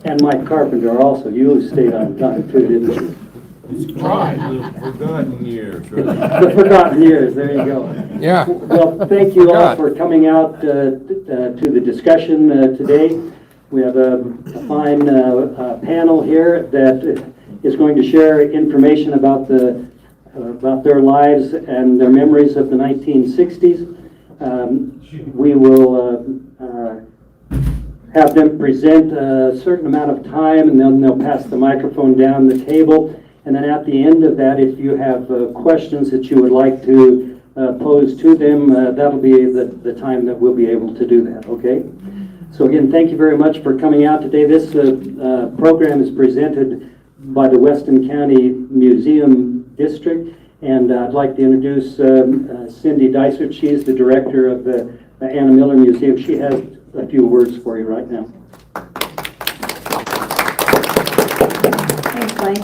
And Mike Carpenter also, you stayed on time too, didn't you? Right, the forgotten years, right? The forgotten years, there you go. Yeah. Well, thank you all for coming out to the discussion today. We have a fine panel here that is going to share information about their lives and their memories of the 1960s. We will have them present a certain amount of time, and then they'll pass the microphone down the table. And then at the end of that, if you have questions that you would like to pose to them, that'll be the time that we'll be able to do that, okay? So again, thank you very much for coming out today. This program is presented by the Weston County Museum District, and I'd like to introduce Cindy Dysart. She is the director of the Anna Miller Museum. She has a few words for you right now. Thanks, Mike.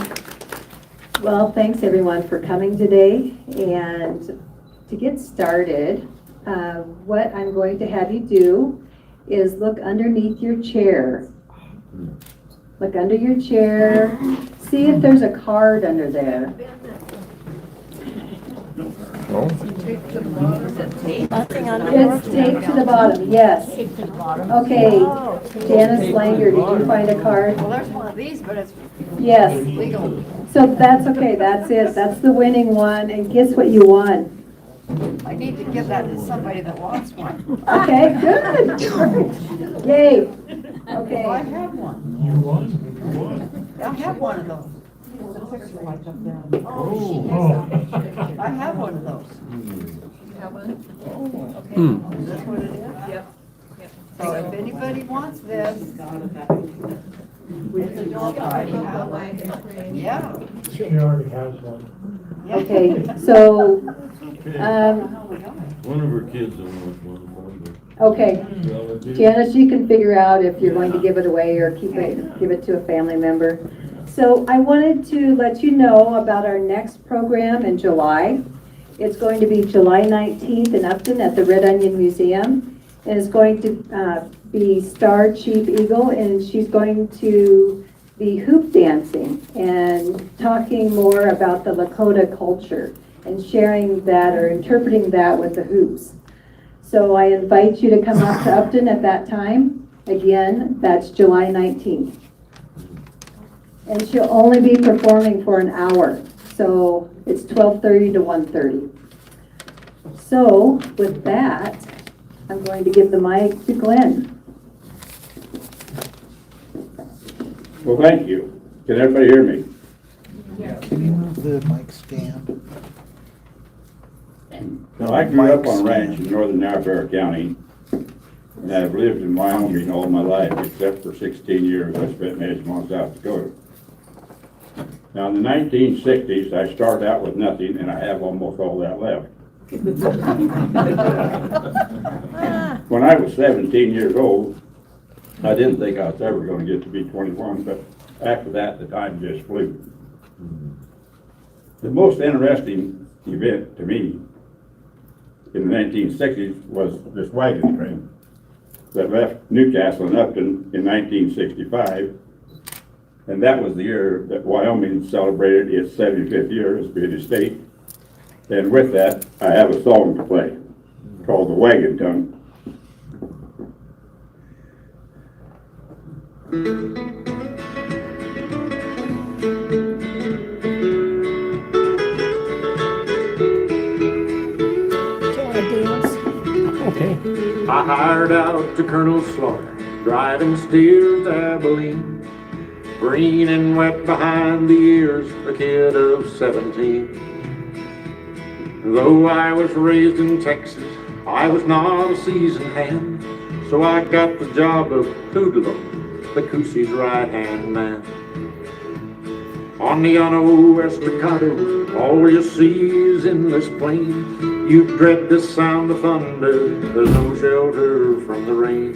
Well, thanks everyone for coming today. And to get started, what I'm going to have you do is look underneath your chair. Look under your chair. See if there's a card under there. It's taped to the bottom, yes. Okay, Janice Langer, did you find a card? Well, there's one of these, but it's Yes. legal. So that's okay, that's it. That's the winning one, and guess what you won? I need to give that to somebody that wants one. Okay, good. Yay. Okay. I have one. I have one of those. I have one of those. You have one? Okay. Is this what it is? Yep. So if anybody wants this, it's a dog party. Yeah. She already has one. Okay, so, One of her kids will want one. okay. Janice, you can figure out if you're going to give it away or give it to a family member. So I wanted to let you know about our next program in July. It's going to be July 19th in Upton at the Red Onion Museum. And it's going to be Star Chief Eagle, and she's going to be hoop dancing and talking more about the Lakota culture and sharing that or interpreting that with the hoops. So I invite you to come up to Upton at that time. Again, that's July 19th. And she'll only be performing for an hour. So it's 12:30 to 1:30. So with that, I'm going to give the mic to Glenn. Well, thank you. Can everybody hear me? Can you move the mic stand? So I grew up on a ranch in northern Niobrara County, and I've lived in Wyoming all my life, except for 16 years I spent in Edgemont, South Dakota. Now, in the 1960s, I started out with nothing, and I have almost all that left. When I was 17 years old, I didn't think I was ever going to get to be 21, but after that, the time just flew. The most interesting event to me in the 1960s was this wagon train that left Newcastle and Upton in 1965. And that was the year that Wyoming celebrated its 75th year as being a state. And with that, I have a song to play called The Wagon Tongue. Okay. I hired out to Colonel Slaughter, driving steers to Abilene. Green and wet behind the ears, a kid of 17. Though I was raised in Texas, I was not a seasoned hand. So I got the job of Hoodlum, the Coosie's right-hand man. On the old west Dakota, all you see is endless plain. You dread the sound of thunder, there's no shelter from the rain.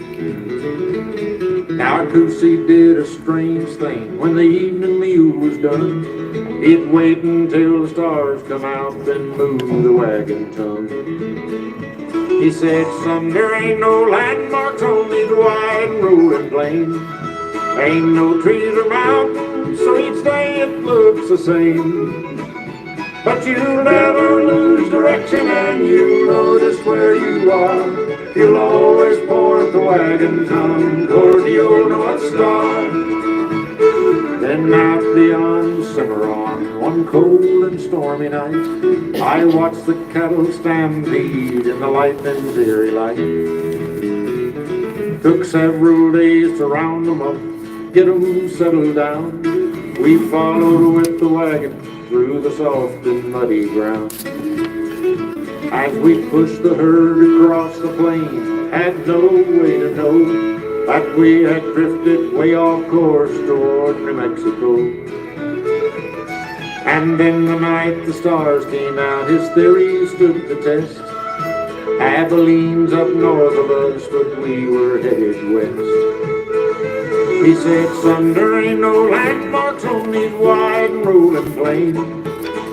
Now Coosie did a strange thing when the evening meal was done. He'd wait until the stars come out, then move the wagon tongue. He said, son, there ain't no landmarks on these wide and rolling plains. Ain't no trees or mountains, so each day it looks the same. But you'll never lose direction and you'll know just where you are. You'll always point the wagon tongue toward the old North Star. Then out beyond Cimarron, one cold and stormy night, I watched the cattle stampede in the lightning's eerie light. Took several days to round them up, get 'em settled down. We followed with the wagon through the soft and muddy ground. As we pushed the herd across the plain, had no way to know that we had drifted way off course toward New Mexico. And in the night the stars came out, his theory stood the test. Abilene's up north of us, but we were headed west. He said, son, there ain't no landmarks on these wide and rolling plains.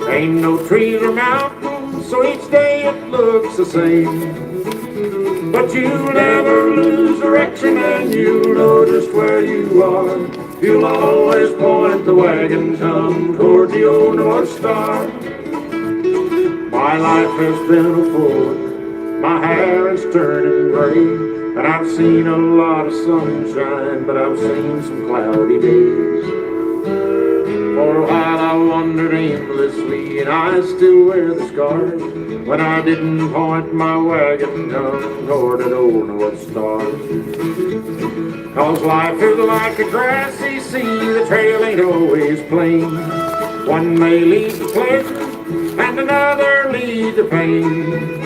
Ain't no trees or mountains, so each day it looks the same. But you'll never lose direction and you'll know just where you are. You'll always point the wagon tongue toward the old North Star. My life has been a full, my hair is turning gray. And I've seen a lot of sunshine, but I've seen some cloudy days. For a while I wandered aimlessly, and I still wear the scars when I didn't point my wagon tongue toward an old North Star. 'Cause life is like a grassy sea, the trail ain't always plain. One may lead to pleasure, and another lead to pain.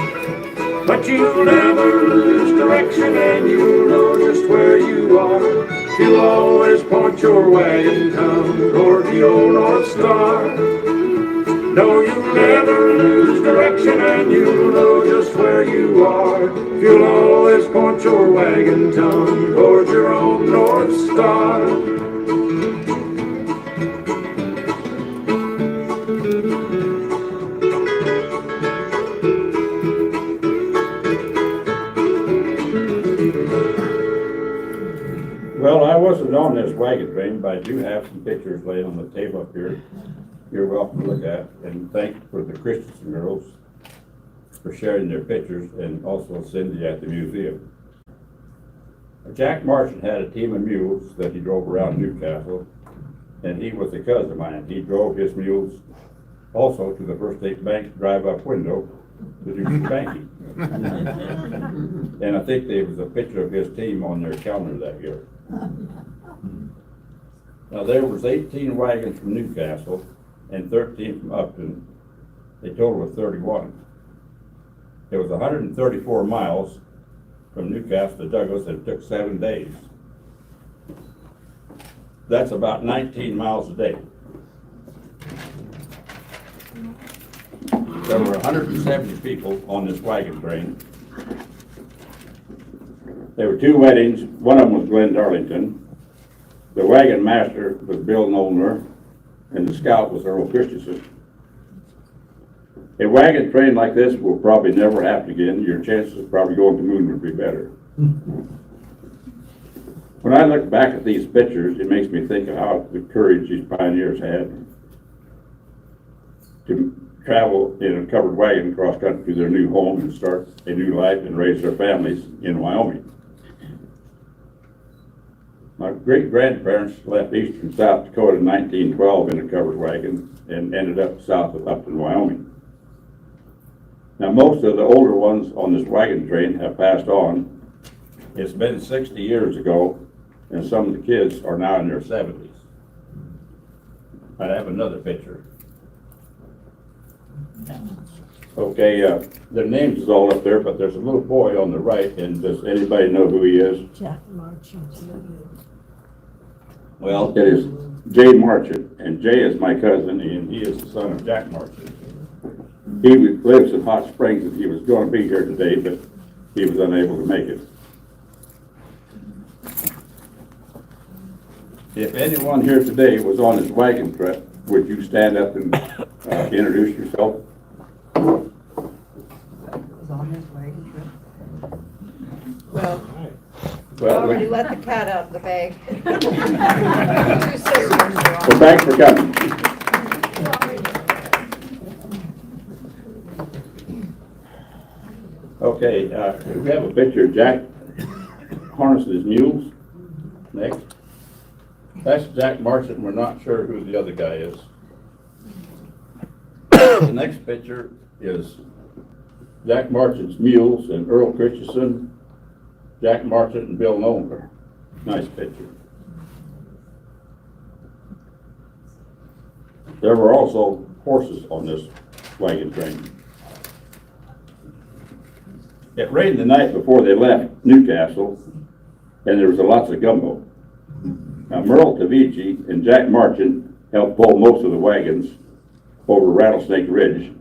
But you'll never lose direction and you'll know just where you are. You'll always point your wagon tongue toward the old North Star. No, you'll never lose direction and you'll know just where you are. You'll always point your wagon tongue toward your own North Star. Well, I wasn't on this wagon train, but I do have some pictures laying on the table up here. You're welcome to look at, and thanks for the Christensen girls for sharing their pictures, and also Cindy at the museum. Jack Martian had a team of mules that he drove around Newcastle, and he was a cousin of mine. He drove his mules also to the First State Bank drive-up window to do some banking. And I think there was a picture of his team on their calendar that year. Now, there was 18 wagons from Newcastle and 13 from Upton, a total of 31. It was 134 miles from Newcastle to Douglas, and it took 7 days. That's about 19 miles a day. There were 170 people on this wagon train. There were 2 weddings. One of them was Glenn Darlington. The wagon master was Bill Nolner, and the scout was Earl Christensen. A wagon train like this will probably never happen again. Your chances of probably going to the moon would be better. When I look back at these pictures, it makes me think of how the courage these pioneers had to travel in a covered wagon across country to their new home and start a new life and raise their families in Wyoming. My great-grandparents left eastern South Dakota in 1912 in a covered wagon and ended up south of Upton, Wyoming. Now, most of the older ones on this wagon train have passed on. It's been 60 years ago, and some of the kids are now in their 70s. I have another picture. Okay, their names is all up there, but there's a little boy on the right, and does anybody know who he is? Well, it is Jay Marchant, and Jay is my cousin, and he is the son of Jack Marchant. He lives in Hot Springs, and he was going to be here today, but he was unable to make it. If anyone here today was on his wagon trip, would you stand up and introduce yourself? Was on his wagon trip. Well, Well, already let the cat out of the bag. well, thanks for coming. Okay, we have a picture of Jack harnessing his mules. Next. That's Jack Marchant. We're not sure who the other guy is. The next picture is Jack Marchant's mules and Earl Christensen, Jack Marchant and Bill Nolan. Nice picture. There were also horses on this wagon train. It rained the night before they left Newcastle, and there was lots of gumbo. Now, Merle Tavici and Jack Marchant helped pull most of the wagons over Rattlesnake Ridge,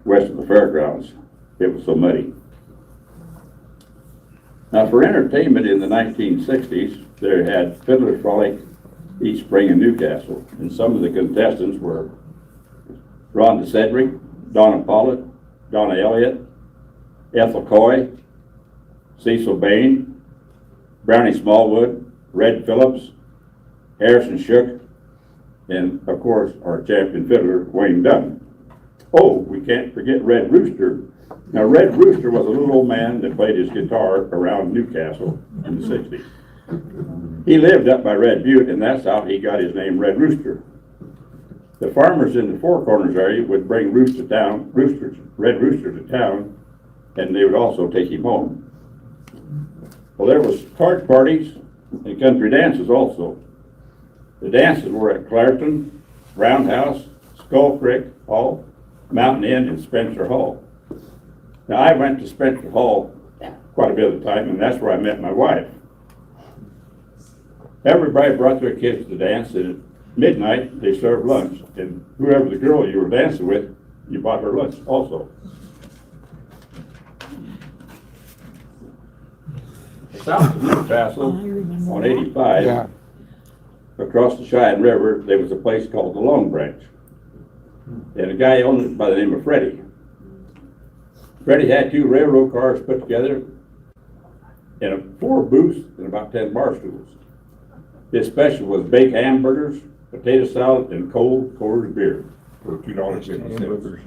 west of the fairgrounds. It was so muddy. Now, for entertainment in the 1960s, they had Fiddler's Frolic each spring in Newcastle, and some of the contestants were Rhonda Sedgwick, Donna Pollitt, Donna Elliott, Ethel Coy, Cecil Bain, Brownie Smallwood, Red Phillips, Harrison Shook, and of course our champion fiddler, Wayne Dunn. Oh, we can't forget Red Rooster. Now, Red Rooster was a little old man that played his guitar around Newcastle in the 60s. He lived up by Red Butte, and that's how he got his name, Red Rooster. The farmers in the Four Corners area would bring Red Rooster to town, and they would also take him home. Well, there was card parties and country dances also. The dances were at Clareton, Roundhouse, Skull Creek Hall, Mountain Inn, and Spencer Hall. Now, I went to Spencer Hall quite a bit of the time, and that's where I met my wife. Everybody brought their kids to dance, and at midnight they served lunch, and whoever the girl you were dancing with, you bought her lunch also. South of Newcastle, on 85, across the Cheyenne River, there was a place called the Long Branch. And a guy owned it by the name of Freddie. Freddie had 2 railroad cars put together and 4 booths and about 10 bar stools. His special was baked hamburgers, potato salad, and cold Coors beer for $2.50.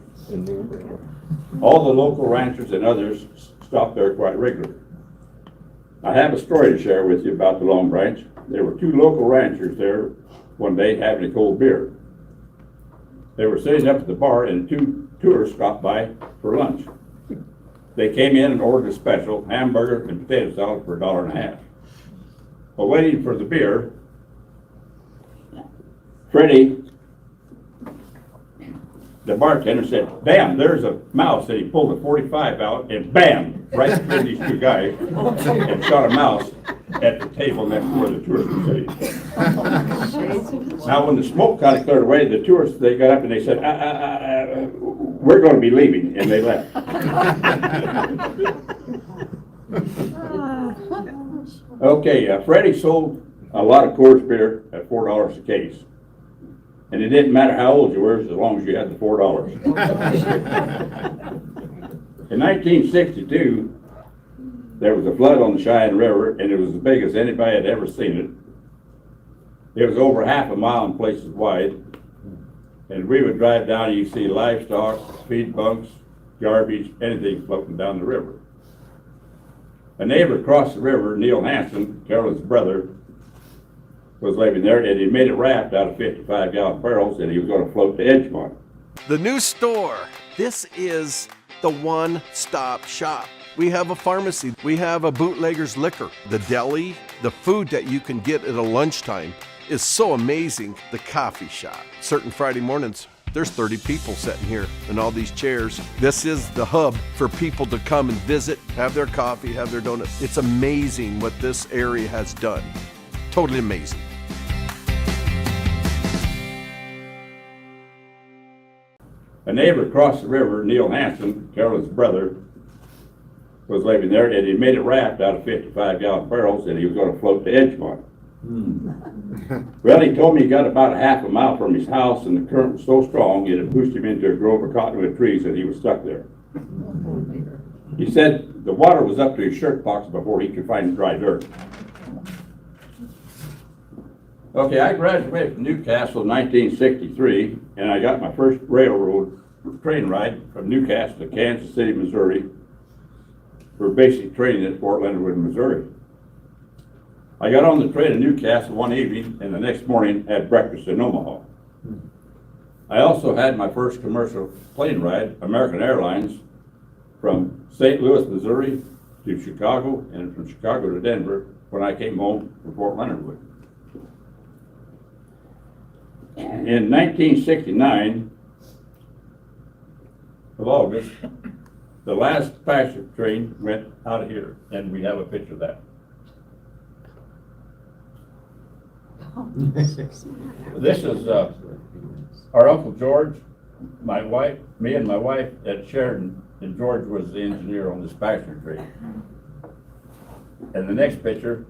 All the local ranchers and others stopped there quite regularly. I have a story to share with you about the Long Branch. There were 2 local ranchers there one day having a cold beer. They were sitting up at the bar, and 2 tourists stopped by for lunch. They came in and ordered a special hamburger and potato salad for $1.50. While waiting for the beer, Freddie, the bartender, said, "Bam, there's a mouse," and he pulled a .45 out and bam, right between these 2 guys, and shot a mouse at the table next to where the tourists were sitting. Now, when the smoke kind of cleared away, the tourists, they got up and they said, "We're going to be leaving," and they left. Okay, Freddie sold a lot of Coors beer at $4 a case. And it didn't matter how old you were as long as you had the $4. In 1962, there was a flood on the Cheyenne River, and it was as big as anybody had ever seen it. It was over half a mile in places wide. And we would drive down and you'd see livestock, feed bunks, garbage, anything floating down the river. A neighbor across the river, Neil Hanson, Carolyn's brother, was living there, and he made a raft out of 55-gallon barrels, and he was going to float to Edgemont. The new store. This is the one-stop shop. We have a pharmacy. We have a bootlegger's liquor. The deli, the food that you can get at a lunchtime is so amazing. The coffee shop. Certain Friday mornings, There's 30 people sitting here in all these chairs. This is the hub for people to come and visit, have their coffee, have their donuts. It's amazing what this area has done. Totally amazing. A neighbor across the river, Neil Hanson, Carolyn's brother, was living there, and he made a raft out of 55-gallon barrels, and he was going to float to Edgemont. Well, he told me he got about a half a mile from his house, and the current was so strong it had pushed him into a grove of cottonwood trees, and he was stuck there. He said the water was up to his shirt pockets before he could find dry dirt. Okay, I graduated from Newcastle in 1963, and I got my first railroad train ride from Newcastle to Kansas City, Missouri, for basic training at Fort Leonard, Missouri. I got on the train in Newcastle one evening, and the next morning had breakfast in Omaha. I also had my first commercial plane ride, American Airlines, from St. Louis, Missouri to Chicago, and from Chicago to Denver when I came home from Fort Leonard Wood. In 1969 of August, the last passenger train went out of here, and we have a picture of that. This is our Uncle George, my wife, me and my wife at Sheridan, and George was the engineer on this passenger train. And the next picture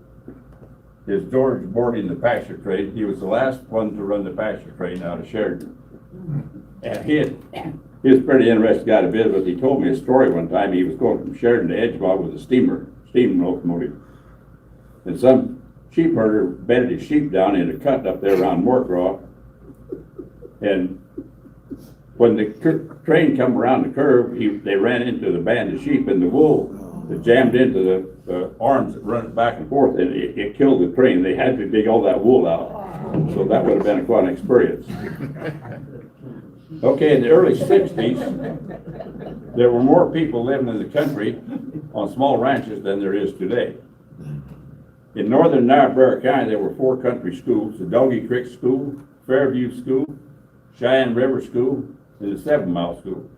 is George boarding the passenger train. He was the last one to run the passenger train out of Sheridan. And he was a pretty interesting guy to visit with. He told me a story one time. He was going from Sheridan to Edgemont with a steam locomotive. And some sheep herder bedded his sheep down in a cut up there around Moorcroft. And when the train come around the curve, they ran into the band of sheep, and the wool that jammed into the arms that run back and forth, and it killed the train. They had to dig all that wool out. So that would have been quite an experience. Okay, in the early 60s, there were more people living in the country on small ranches than there is today. In northern Niobrara County, there were 4 country schools: the Doggy Creek School, Fairview School, Cheyenne River School, and the 7 Mile School.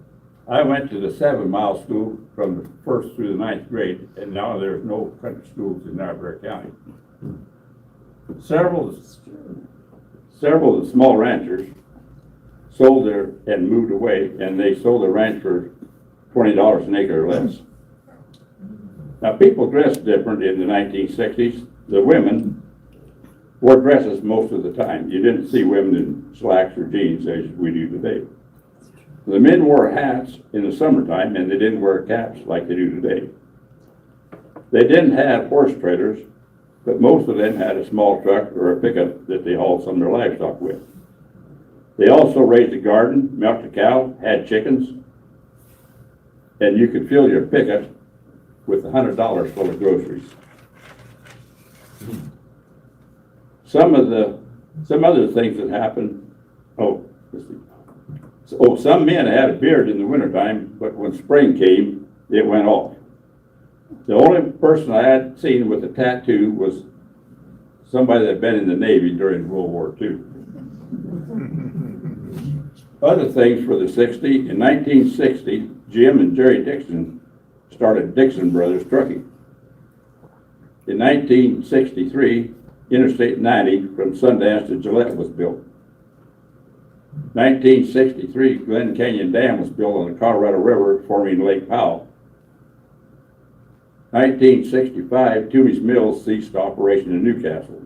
I went to the 7 Mile School from the 1st through the 9th grade, and now there's no country schools in Niobrara County. Several of the small ranchers sold and moved away, and they sold their ranch for $20 an acre or less. Now, people dressed different in the 1960s. The women wore dresses most of the time. You didn't see women in slacks or jeans as we do today. The men wore hats in the summertime, and they didn't wear caps like they do today. They didn't have horse trailers, but most of them had a small truck or a pickup that they hauled some of their livestock with. They also raised a garden, milked a cow, had chickens, and you could fill your pickup with $100 full of groceries. Some other things that happened. Some men had a beard in the wintertime, but when spring came, it went off. The only person I had seen with a tattoo was somebody that had been in the Navy during World War II. Other things for the 60s, in 1960, Jim and Jerry Dixon started Dixon Brothers Trucking. In 1963, Interstate 90 from Sundance to Gillette was built. 1963, Glen Canyon Dam was built on the Colorado River, forming Lake Powell. 1965, Toomey's Mills ceased operation in Newcastle.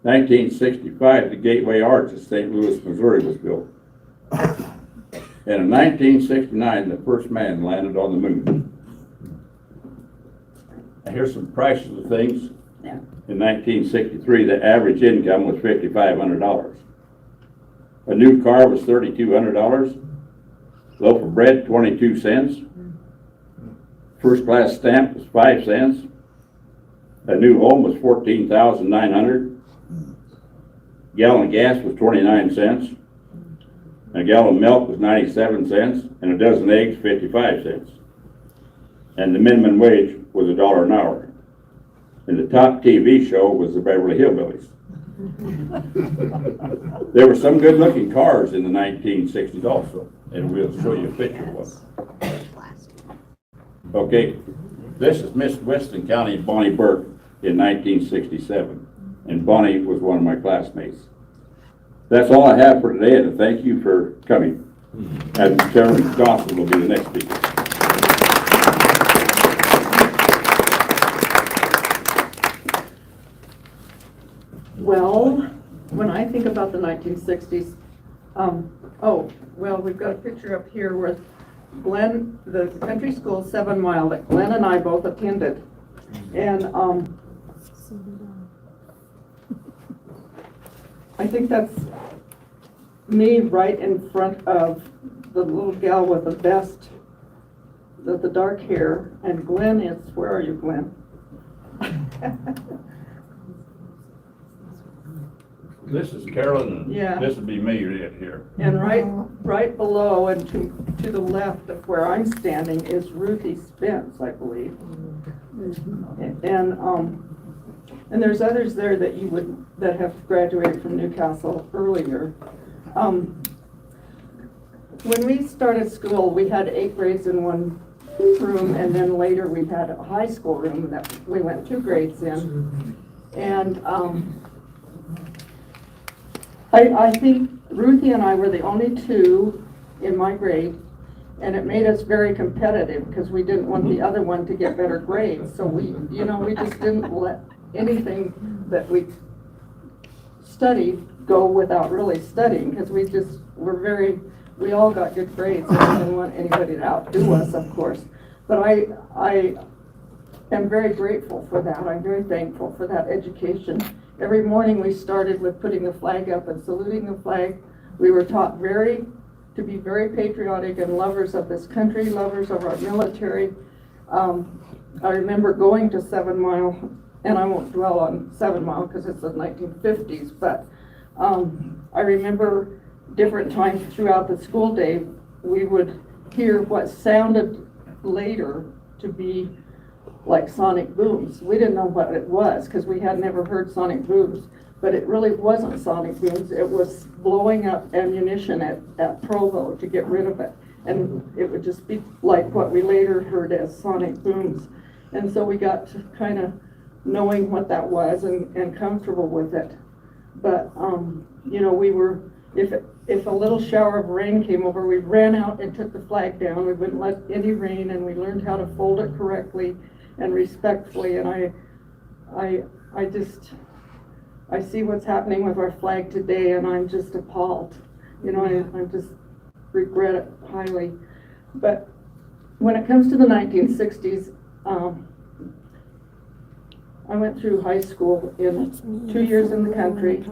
1965, the Gateway Arch at St. Louis, Missouri was built. And in 1969, the first man landed on the moon. Now here's some prices of things. In 1963, the average income was $5,500. A new car was $3,200. Loaf of bread, 22 cents. First class stamp was 5 cents. A new home was $14,900. Gallon of gas was 29 cents. A gallon of milk was 97 cents, and a dozen eggs, 55 cents. And the minimum wage was $1 an hour. And the top TV show was the Beverly Hillbillies. There were some good-looking cars in the 1960s also, and we'll show you a picture of one. Okay, this is Miss Weston County Bonnie Burke in 1967, and Bonnie was one of my classmates. That's all I have for today, and thank you for coming. And Carolyn Johnson will be the next speaker. Well, when I think about the 1960s, we've got a picture up here with Glenn, the country school 7 Mile that Glenn and I both attended. And I think that's me right in front of the little gal with the vest, the dark hair, and Glenn is, where are you, Glenn? This is Carolyn, Yeah. and this would be me right here. And right below and to the left of where I'm standing is Ruthie Spence, I believe. And there's others there that have graduated from Newcastle earlier. When we started school, we had 8 grades in one room, and then later we had a high school room that we went 2 grades in. And I think Ruthie and I were the only 2 in my grade, and it made us very competitive because we didn't want the other one to get better grades. So we just didn't let anything that we studied go without really studying, because we all got good grades, and we didn't want anybody to outdo us, of course. But I am very grateful for that. I'm very thankful for that education. Every morning we started with putting the flag up and saluting the flag. We were taught to be very patriotic and lovers of this country, lovers of our military. I remember going to 7 Mile, and I won't dwell on 7 Mile because it's the 1950s, but I remember different times throughout the school day, we would hear what sounded later to be like sonic booms. We didn't know what it was because we had never heard sonic booms, but it really wasn't sonic booms. It was blowing up ammunition at Provo to get rid of it. And it would just be like what we later heard as sonic booms. And so we got to kind of knowing what that was and comfortable with it. But, we were, if a little shower of rain came over, we ran out and took the flag down. We wouldn't let any rain, and we learned how to fold it correctly and respectfully. And I see what's happening with our flag today, and I'm just appalled. I just regret it highly. But when it comes to the 1960s, I went through high school in 2 years in the country,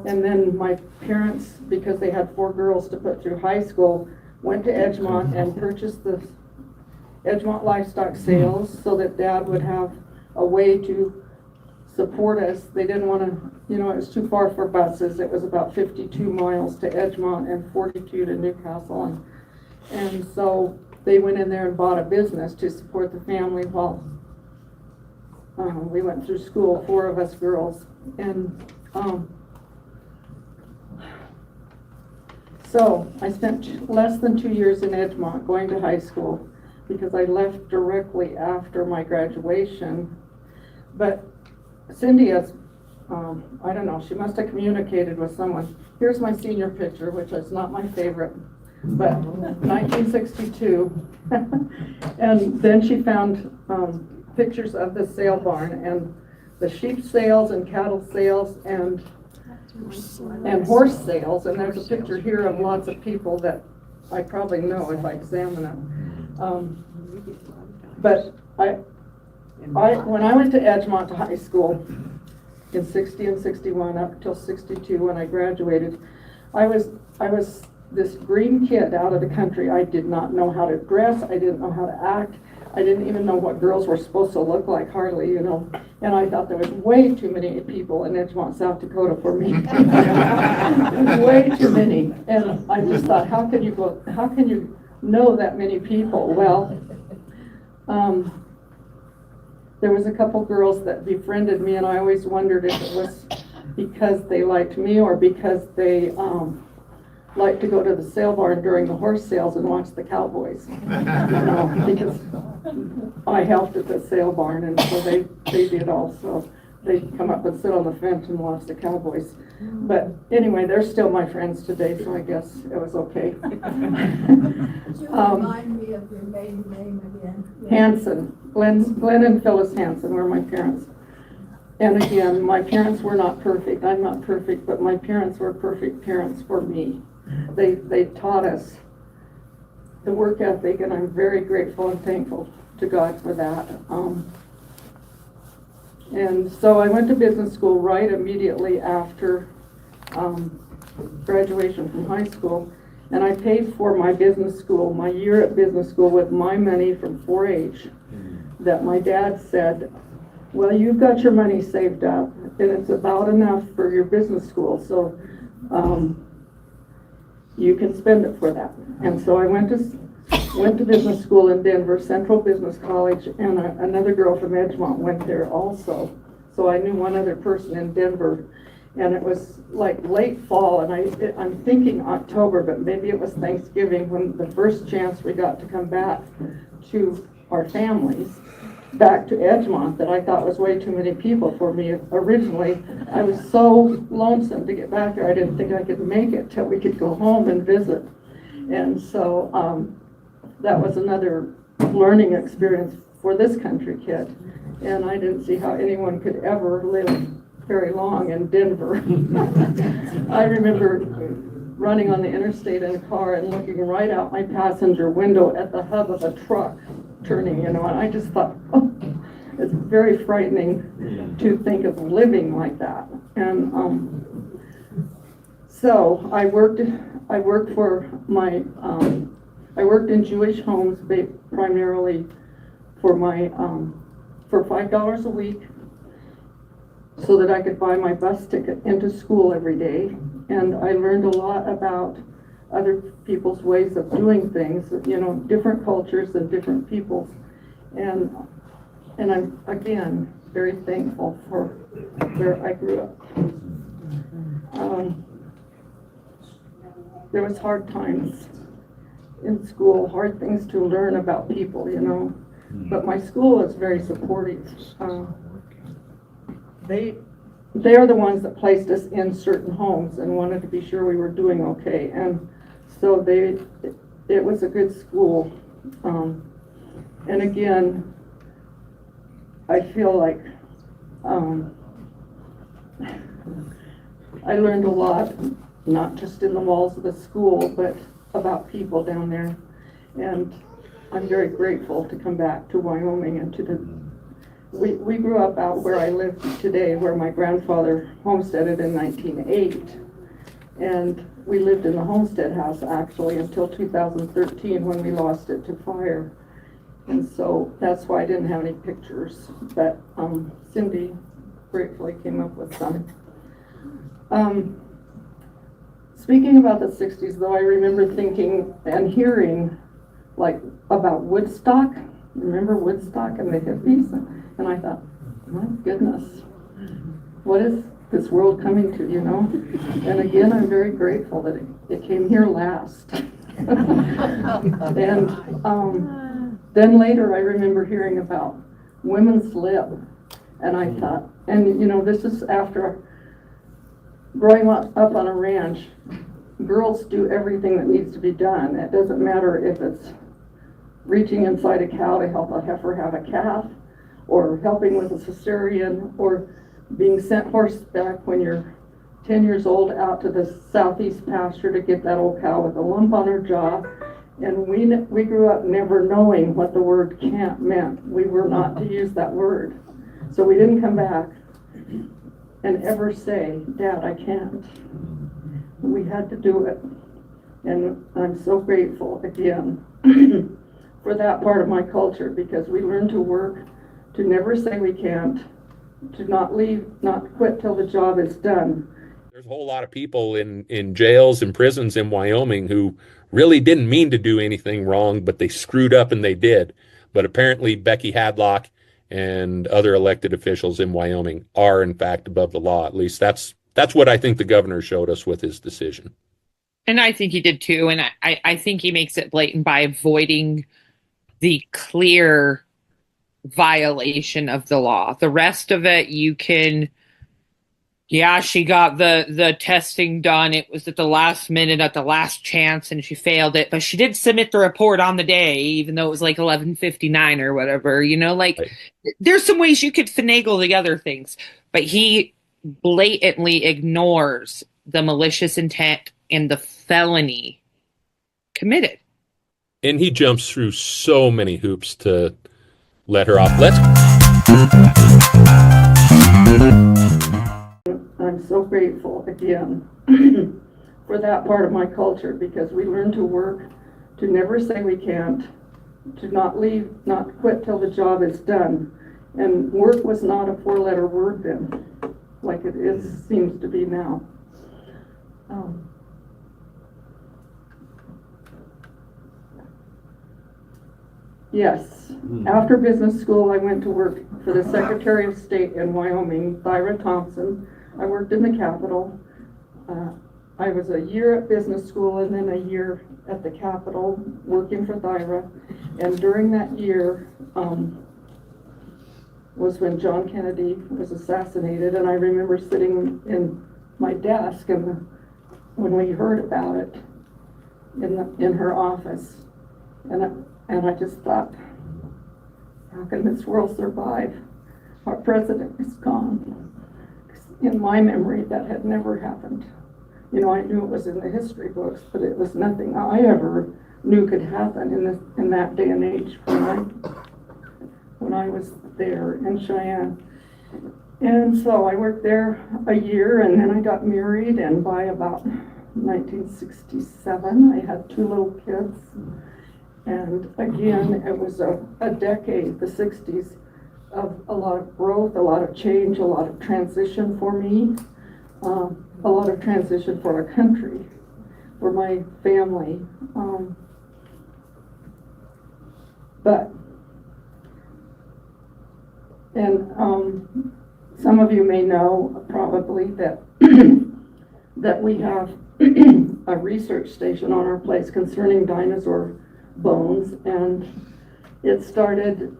and then my parents, because they had 4 girls to put through high school, went to Edgemont and purchased the Edgemont livestock sales so that Dad would have a way to support us. They didn't want to, it was too far for buses. It was about 52 miles to Edgemont and 42 to Newcastle, and so they went in there and bought a business to support the family while we went through school, 4 of us girls. And so I spent less than 2 years in Edgemont going to high school because I left directly after my graduation. But Cindy has, I don't know, she must have communicated with someone. Here's my senior picture, which is not my favorite, but 1962. And then she found pictures of the sale barn and the sheep sales and cattle sales and horse sales. And there's a picture here of lots of people that I probably know if I examine them. But when I went to Edgemont to high school in 60 and 61 up till 62 when I graduated, I was this green kid out of the country. I did not know how to dress. I didn't know how to act. I didn't even know what girls were supposed to look like, hardly, And I thought there was way too many people in Edgemont, South Dakota for me. Way too many. And I just thought, how can you know that many people? Well, there was a couple girls that befriended me, and I always wondered if it was because they liked me or because they liked to go to the sale barn during the horse sales and watch the cowboys. Because I helped at the sale barn, and so they did also. They'd come up and sit on the fence and watch the cowboys. But anyway, they're still my friends today, so I guess it was okay. Could you remind me of your maiden name again? Hanson, Glenn and Phyllis Hanson were my parents. And again, my parents were not perfect. I'm not perfect, but my parents were perfect parents for me. They taught us the work ethic, and I'm very grateful and thankful to God for that. And so I went to business school right immediately after graduation from high school, and I paid for my business school, my year at business school, with my money from 4-H that my dad said, well, you've got your money saved up, and it's about enough for your business school, so you can spend it for that. And so I went to business school in Denver, Central Business College, and another girl from Edgemont went there also. So I knew one other person in Denver, and it was like late fall, and I'm thinking October, but maybe it was Thanksgiving when the first chance we got to come back to our families, back to Edgemont, that I thought was way too many people for me. Originally, I was so lonesome to get back there, I didn't think I could make it till we could go home and visit. And so that was another learning experience for this country kid. And I didn't see how anyone could ever live very long in Denver. I remember running on the interstate in a car and looking right out my passenger window at the hub of a truck turning, and I just thought, oh, it's very frightening to think of living like that. And so I worked in Jewish homes primarily for $5 a week, so that I could buy my bus ticket into school every day. And I learned a lot about other people's ways of doing things, different cultures and different peoples. And I'm, again, very thankful for where I grew up. There was hard times in school, hard things to learn about people, but my school was very supportive. They are the ones that placed us in certain homes and wanted to be sure we were doing okay. And so it was a good school. And again, I feel like I learned a lot, not just in the walls of the school, but about people down there. And I'm very grateful to come back to Wyoming and we grew up out where I live today, where my grandfather homesteaded in 1908. And we lived in the homestead house actually until 2013 when we lost it to fire. And so that's why I didn't have any pictures, but Cindy gratefully came up with some. Speaking about the 60s though, I remember thinking and hearing like about Woodstock. Remember Woodstock and the hippies? And I thought, my goodness, what is this world coming to, And again, I'm very grateful that it came here last. And then later I remember hearing about women's lib. And I thought, and this is after growing up on a ranch, girls do everything that needs to be done. It doesn't matter if it's reaching inside a cow to help a heifer have a calf, or helping with a cesarean, or being sent horseback when you're 10 years old out to the southeast pasture to get that old cow with a lump on her jaw. And we grew up never knowing what the word can't meant. We were not to use that word. So we didn't come back and ever say, Dad, I can't. We had to do it. And I'm so grateful again for that part of my culture, because we learn to work, to never say we can't, to not leave, not quit till the job is done. There's a whole lot of people in jails and prisons in Wyoming who really didn't mean to do anything wrong, but they screwed up and they did. But apparently Becky Hadlock and other elected officials in Wyoming are in fact above the law. At least that's what I think the governor showed us with his decision. And I think he did too. And I think he makes it blatant by avoiding the clear violation of the law. The rest of it, you can, yeah, she got the testing done. It was at the last minute, at the last chance, and she failed it. But she did submit the report on the day, even though it was like 11:59 or whatever. You know, like Right. There's some ways you could finagle the other things, but he blatantly ignores the malicious intent and the felony committed. And he jumps through so many hoops to let her off. I'm so grateful again for that part of my culture, because we learn to work, to never say we can't, to not leave, not quit till the job is done. And work was not a four-letter word then, like it seems to be now. Yes, after business school, I went to work for the Secretary of State in Wyoming, Thyra Thompson. I worked in the Capitol. I was a year at business school and then a year at the Capitol working for Thyra. And during that year was when John Kennedy was assassinated. And I remember sitting in my desk and when we heard about it in her office. And I just thought, how can this world survive? Our president is gone. In my memory, that had never happened. You know, I knew it was in the history books, but it was nothing I ever knew could happen in that day and age when I was there in Cheyenne. And so I worked there a year, and then I got married, and by about 1967, I had 2 little kids. And again, it was a decade, the 60s, of a lot of growth, a lot of change, a lot of transition for me, a lot of transition for our country, for my family. Some of you may know probably that that we have a research station on our place concerning dinosaur bones, and it started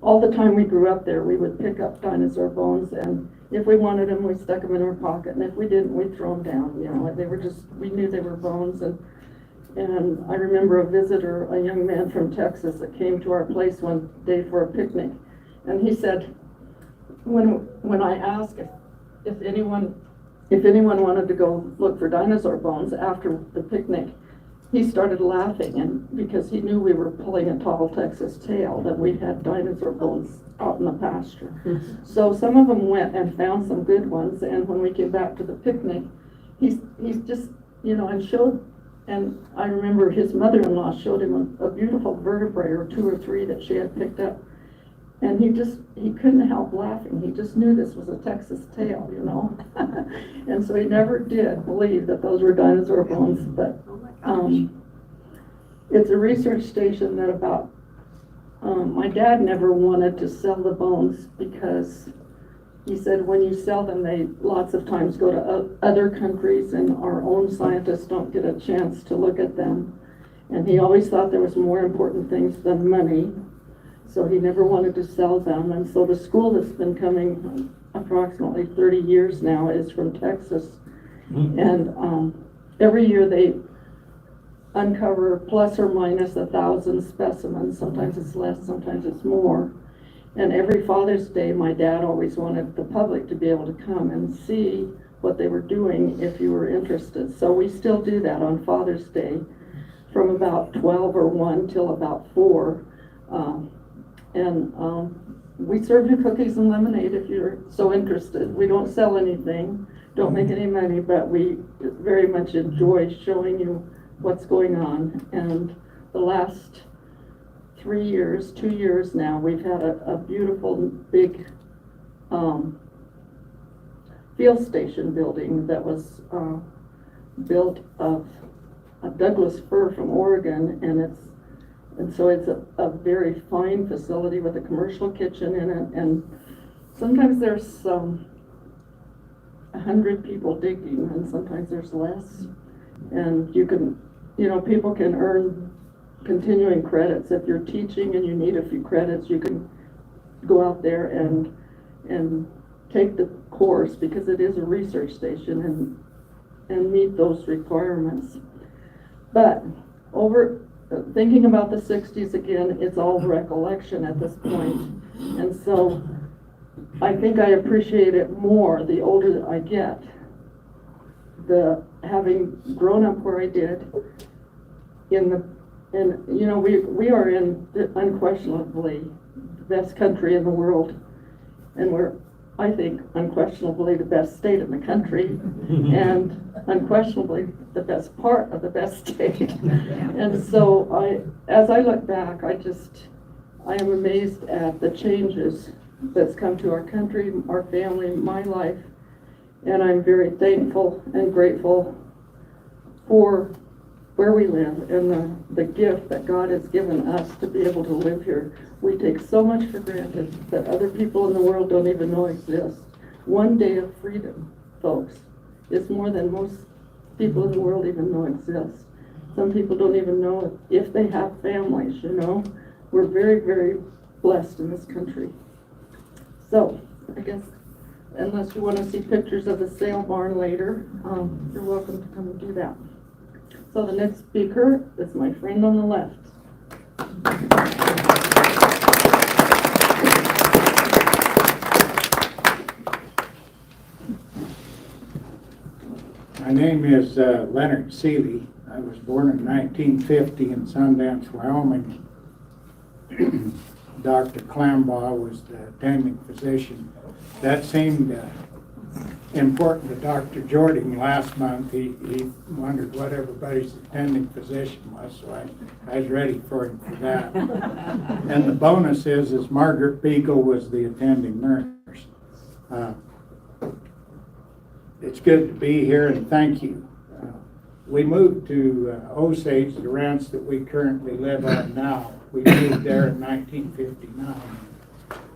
all the time we grew up there. We would pick up dinosaur bones, and if we wanted them, we stuck them in our pocket, and if we didn't, we'd throw them down. You know, they were just, we knew they were bones. And I remember a visitor, a young man from Texas, that came to our place one day for a picnic, and he said, when I asked if anyone wanted to go look for dinosaur bones after the picnic, he started laughing, and because he knew we were pulling a tall Texas tale, that we had dinosaur bones out in the pasture. So some of them went and found some good ones, and when we came back to the picnic, he's just, you know, and I remember his mother-in-law showed him a beautiful vertebrae, or 2 or 3 that she had picked up. And he couldn't help laughing. He just knew this was a Texas tale, you know. And so he never did believe that those were dinosaur bones. But it's a research station that my dad never wanted to sell the bones, because he said when you sell them, they lots of times go to other countries, and our own scientists don't get a chance to look at them. And he always thought there was more important things than money. So he never wanted to sell them. And so the school that's been coming approximately 30 years now is from Texas. And every year they uncover plus or minus 1,000 specimens. Sometimes it's less, sometimes it's more. And every Father's Day, my dad always wanted the public to be able to come and see what they were doing if you were interested. So we still do that on Father's Day from about 12 or 1 till about 4. We serve you cookies and lemonade if you're so interested. We don't sell anything, don't make any money, but we very much enjoy showing you what's going on. And the last 2 years now, we've had a beautiful big field station building that was built of a Douglas fir from Oregon, and And so it's a very fine facility with a commercial kitchen in it, and sometimes there's 100 people digging, and sometimes there's less. And you can, people can earn continuing credits. If you're teaching and you need a few credits, you can go out there and take the course, because it is a research station, and meet those requirements. But thinking about the 60s again, it's all recollection at this point. And so I think I appreciate it more the older that I get. Having grown up where I did, we are in unquestionably the best country in the world, and we're, I think, unquestionably the best state in the country, and unquestionably the best part of the best state. And so as I look back, I am amazed at the changes that's come to our country, our family, my life, and I'm very thankful and grateful for where we live and the gift that God has given us to be able to live here. We take so much for granted that other people in the world don't even know exists. One day of freedom, folks, is more than most people in the world even know exists. Some people don't even know if they have families, We're very, very blessed in this country. So, I guess, unless you want to see pictures of the sale barn later, you're welcome to come and do that. So the next speaker is my friend on the left. My name is Leonard Seeley. I was born in 1950 in Sundance, Wyoming. Dr. Clambaugh was the attending physician. That seemed important to Dr. Jordan last month. He wondered what everybody's attending physician was, so I was ready for him for that. And the bonus is Margaret Beagle was the attending nurse. It's good to be here, and thank you. We moved to Osage, the ranch that we currently live on now. We moved there in 1959,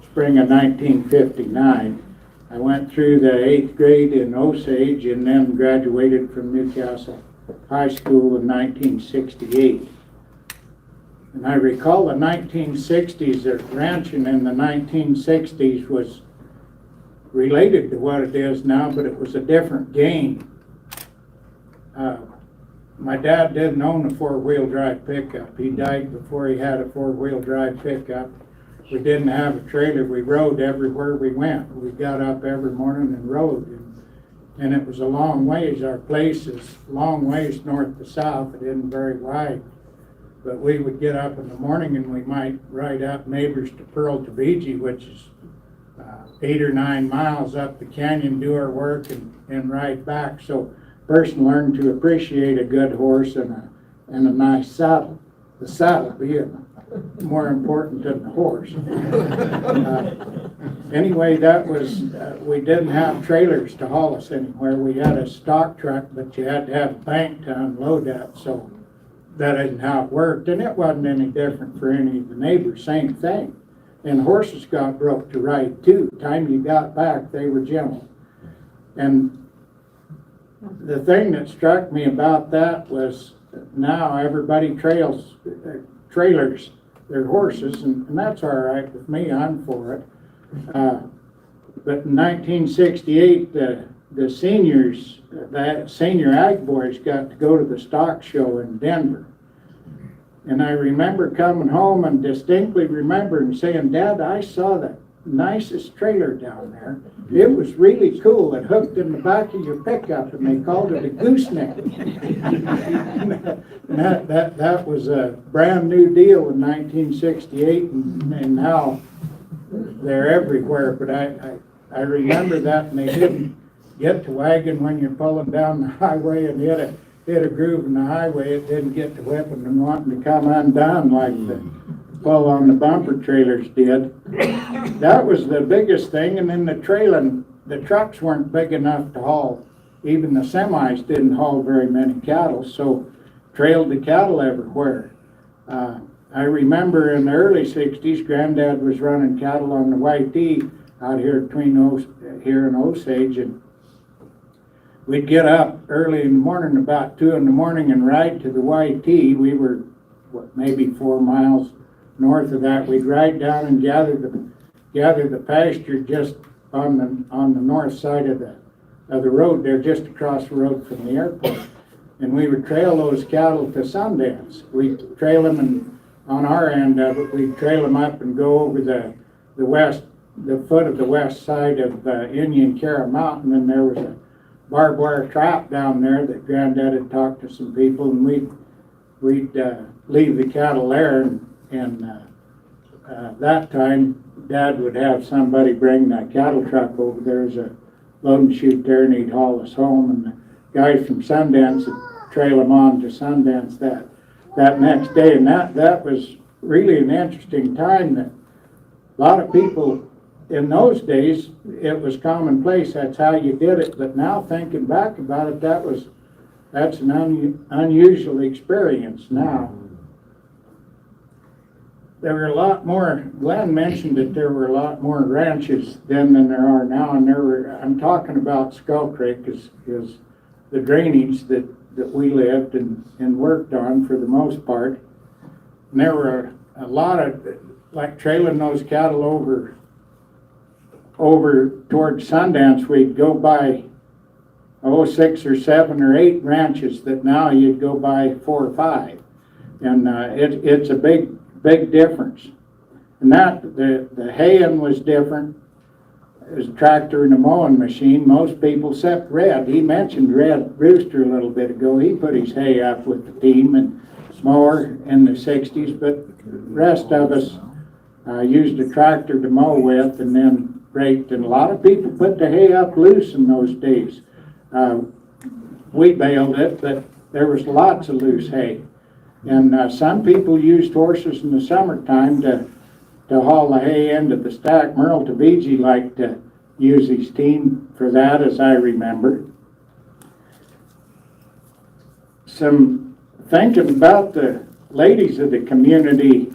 spring of 1959. I went through the 8th grade in Osage and then graduated from Newcastle High School in 1968. And I recall the 1960s, that ranching in the 1960s was related to what it is now, but it was a different game. My dad didn't own a 4-wheel drive pickup. He died before he had a 4-wheel drive pickup. We didn't have a trailer. We rode everywhere we went. We got up every morning and rode. And it was a long ways. Our place is long ways north to south. It isn't very wide. But we would get up in the morning and we might ride up Neighbors to Pearl to Beachy, which is 8 or 9 miles up the canyon, do our work and ride back. So person learned to appreciate a good horse and a nice saddle. The saddle being more important than the horse. Anyway, that was, we didn't have trailers to haul us anywhere. We had a stock truck, but you had to have a bank to unload that, so that isn't how it worked. And it wasn't any different for any of the neighbors, same thing. And horses got broke to ride too. Time you got back, they were gentle. And the thing that struck me about that was now everybody trailers their horses, and that's all right with me. I'm for it. But in 1968, the seniors, the senior ag boys got to go to the stock show in Denver. And I remember coming home and distinctly remembering saying, Dad, I saw the nicest trailer down there. It was really cool. It hooked in the back of your pickup and they called it a gooseneck. that was a brand new deal in 1968, and now they're everywhere. But I remember that, and they didn't get to wagging when you're pulling down the highway and hit a groove in the highway. It didn't get to whipping and wanting to come undone like the pull on the bumper trailers did. That was the biggest thing. And then the trailing, the trucks weren't big enough to haul. Even the semis didn't haul very many cattle, so trailed the cattle everywhere. I I remember in the early 60s, Granddad was running cattle on the White out here here in Osage, and we'd get up early in the morning, about 2 in the morning, and ride to the White. We were, maybe 4 miles north of that. We'd ride down and gather the pasture just on the north side of the road there, just across the road from the airport. And we would trail those cattle to Sundance. We'd trail them, and on our end of it, we'd trail them up and go over the foot of the west side of Indian Cara Mountain, and there was a barbed wire trap down there that Granddad had talked to some people, and we'd leave the cattle there, and that time Dad would have somebody bring that cattle truck over. There's a load and shoot there, and he'd haul us home, and the guys from Sundance would trail them on to Sundance that next day. And that was really an interesting time. That a lot of people in those days, it was commonplace, that's how you did it. But now thinking back about it, that's an unusual experience now. There were a lot more, Glenn mentioned that there were a lot more ranches then than there are now, and I'm talking about Skull Creek is the drainage that we lived and worked on for the most part. And there were a lot of, like trailing those cattle over towards Sundance, we'd go by 6 or 7 or 8 ranches that now you'd go by 4 or 5. And it's a big difference. And that the haying was different. It was a tractor and a mowing machine. Most people, except Red, he mentioned Red Rooster a little bit ago. He put his hay up with the team and mower in the 60s, but the rest of us used a tractor to mow with and then raked. And a lot of people put the hay up loose in those days. We baled it, but there was lots of loose hay. And some people used horses in the summertime to haul the hay into the stack. Merle Tavigi liked to use his team for that, as I remember. Some thinking about the ladies of the community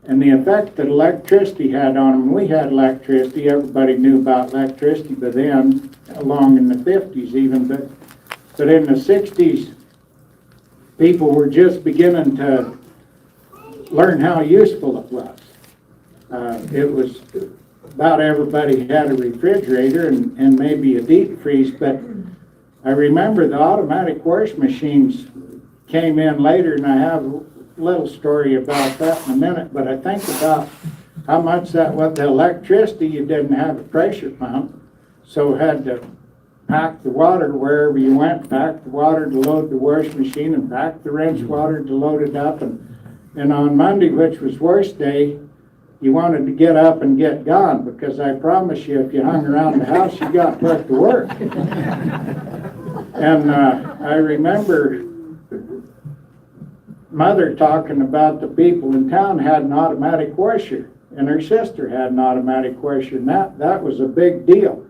and the effect that electricity had on them. We had electricity. Everybody knew about electricity by then, along in the 50s even. But in the 60s, people were just beginning to learn how useful it was. It was about everybody had a refrigerator and maybe a deep freeze, but I remember the automatic wash machines came in later, and I have a little story about that in a minute, but I think about how much that was the electricity. You didn't have a pressure pump, so had to pack the water wherever you went, pack the water to load the wash machine, and pack the rinse water to load it up. And on Monday, which was wash day, you wanted to get up and get gone, because I promise you, if you hung around the house, you got put to work. And I remember Mother talking about the people in town had an automatic washer, and her sister had an automatic washer, and that was a big deal.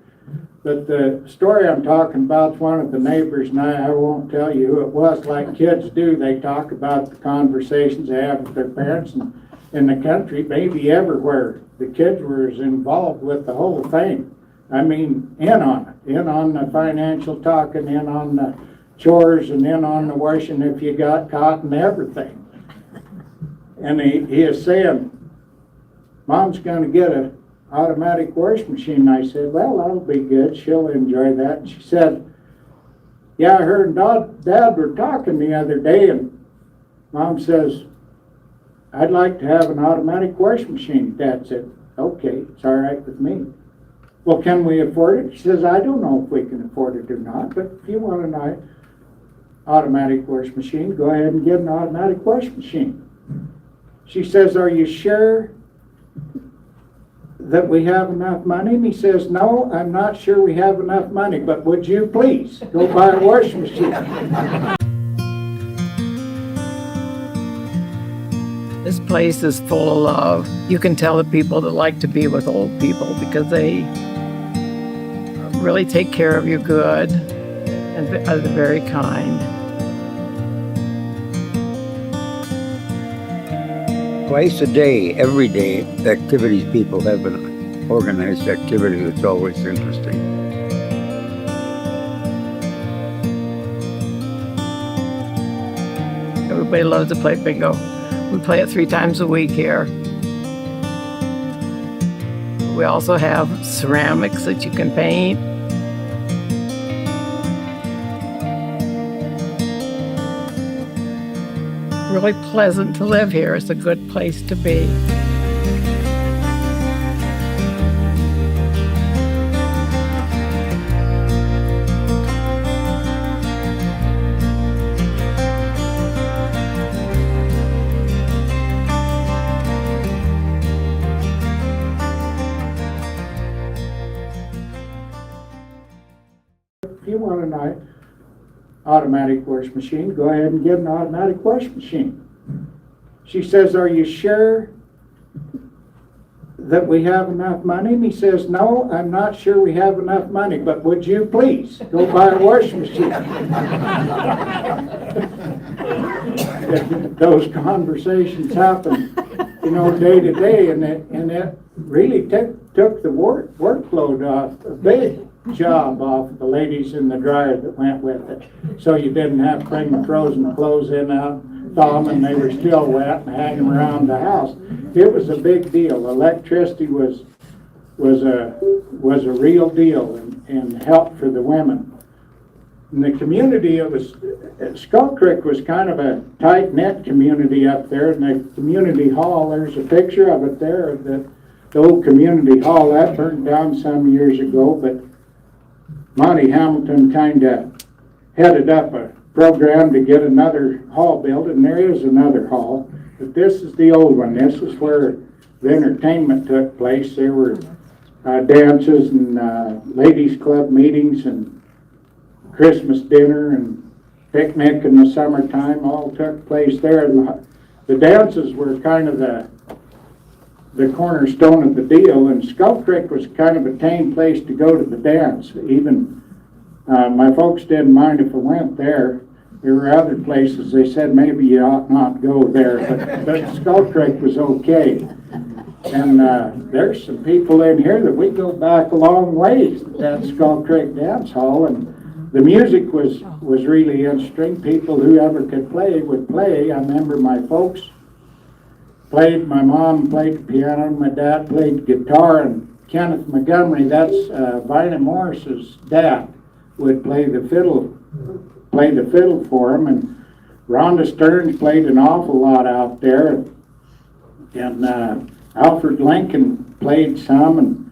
But the story I'm talking about is one of the neighbors, and I won't tell you who it was. Like kids do, they talk about the conversations they have with their parents, and in the country, maybe everywhere, the kids were as involved with the whole thing. I mean, in on the financial talking, in on the chores, and in on the washing if you got caught, and everything. And he is saying, Mom's going to get an automatic wash machine. I said, well, that'll be good. She'll enjoy that. And she said, yeah, her and Dad were talking the other day, and Mom says, I'd like to have an automatic wash machine. Dad said, okay, it's all right with me. Well, can we afford it? She says, I don't know if we can afford it or not, but if you want an automatic wash machine, go ahead and get an automatic wash machine. She says, are you sure that we have enough money? And he says, no, I'm not sure we have enough money, but would you please go buy a wash machine? This place is full of love. You can tell the people that like to be with old people because they really take care of you good and are very kind. twice a day, every day, activities people have an organized activity that's always interesting. Everybody loves to play bingo. We play it 3 times a week here. We also have ceramics that you can paint. Really pleasant to live here. It's a good place to be. If you want an automatic wash machine, go ahead and get an automatic wash machine. She says, are you sure that we have enough money? And he says, no, I'm not sure we have enough money, but would you please go buy a wash machine? Those conversations happen, day to day, and it really took the workload off, a big job off the ladies in the dryer that went with it. So you didn't have to bring the frozen clothes in out, thaw them, and they were still wet and hang them around the house. It was a big deal. Electricity was a real deal and helped for the women. In the community, Skull Creek was kind of a tight-knit community up there. In the community hall, there's a picture of it there, the old community hall. That burned down some years ago, but Monty Hamilton kind of headed up a program to get another hall built, and there is another hall. But this is the old one. This is where the entertainment took place. There were dances and ladies' club meetings and Christmas dinner and picnic in the summertime all took place there. And the dances were kind of the cornerstone of the deal, and Skull Creek was kind of a tame place to go to the dance. Even my folks didn't mind if I went there. There were other places they said maybe you ought not go there, but Skull Creek was okay. And there's some people in here that we go back a long ways at that Skull Creek Dance Hall, and the music was really interesting. People, whoever could play, would play. I remember my folks played, my mom played the piano, my dad played guitar, and Kenneth Montgomery, that's Vina Morris's dad, would play the fiddle for him, and Rhonda Stearns played an awful lot out there, and Alfred Lincoln played some,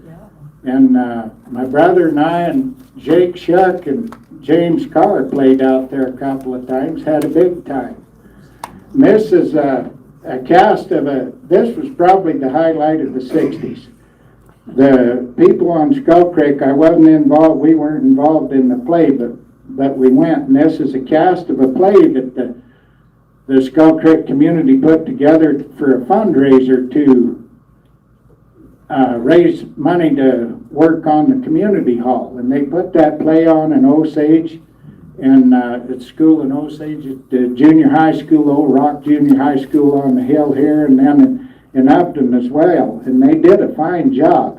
and my brother and I and Jake Shuck and James Carr played out there a couple of times, had a big time. And this is a cast of this was probably the highlight of the 60s. The people on Skull Creek, I wasn't involved, we weren't involved in the play, but we went, and this is a cast of a play that the Skull Creek community put together for a fundraiser to raise money to work on the community hall. And they put that play on in Osage, and at school in Osage, at the junior high school, Old Rock Junior High School on the hill here, and then in Upton as well. And they did a fine job.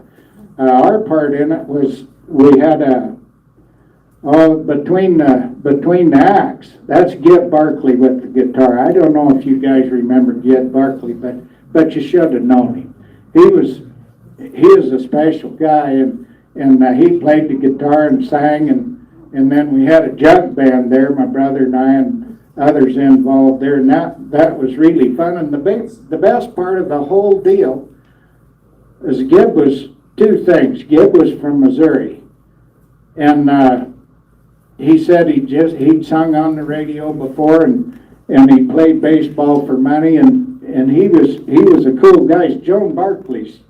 Our part in it was we had between the acts, that's Gib Barkley with the guitar. I don't know if you guys remember Gib Barkley, but you should have known him. He was a special guy, and he played the guitar and sang, and then we had a jug band there, my brother and I and others involved there, and that was really fun. And the best part of the whole deal is Gib was two things. Gib was from Missouri, and he said he'd sung on the radio before, and he played baseball for money, and he was a cool guy. Joan Barkley's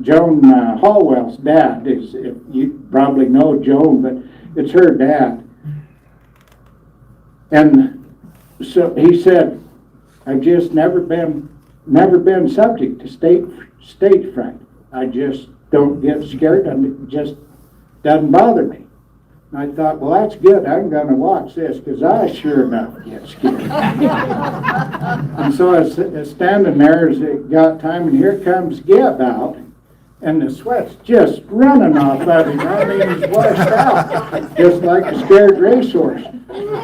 Joan Hallwell's dad is, if you probably know Joan, but it's her dad. And so he said, I've just never been subject to stage fright. I just don't get scared, and it just doesn't bother me. I thought, well, that's good, I'm gonna watch this, because I sure enough get scared. And so I was standing there as it got time, and here comes Gib out, and the sweat's just running off of him. I mean, he's washed out, just like a scared racehorse.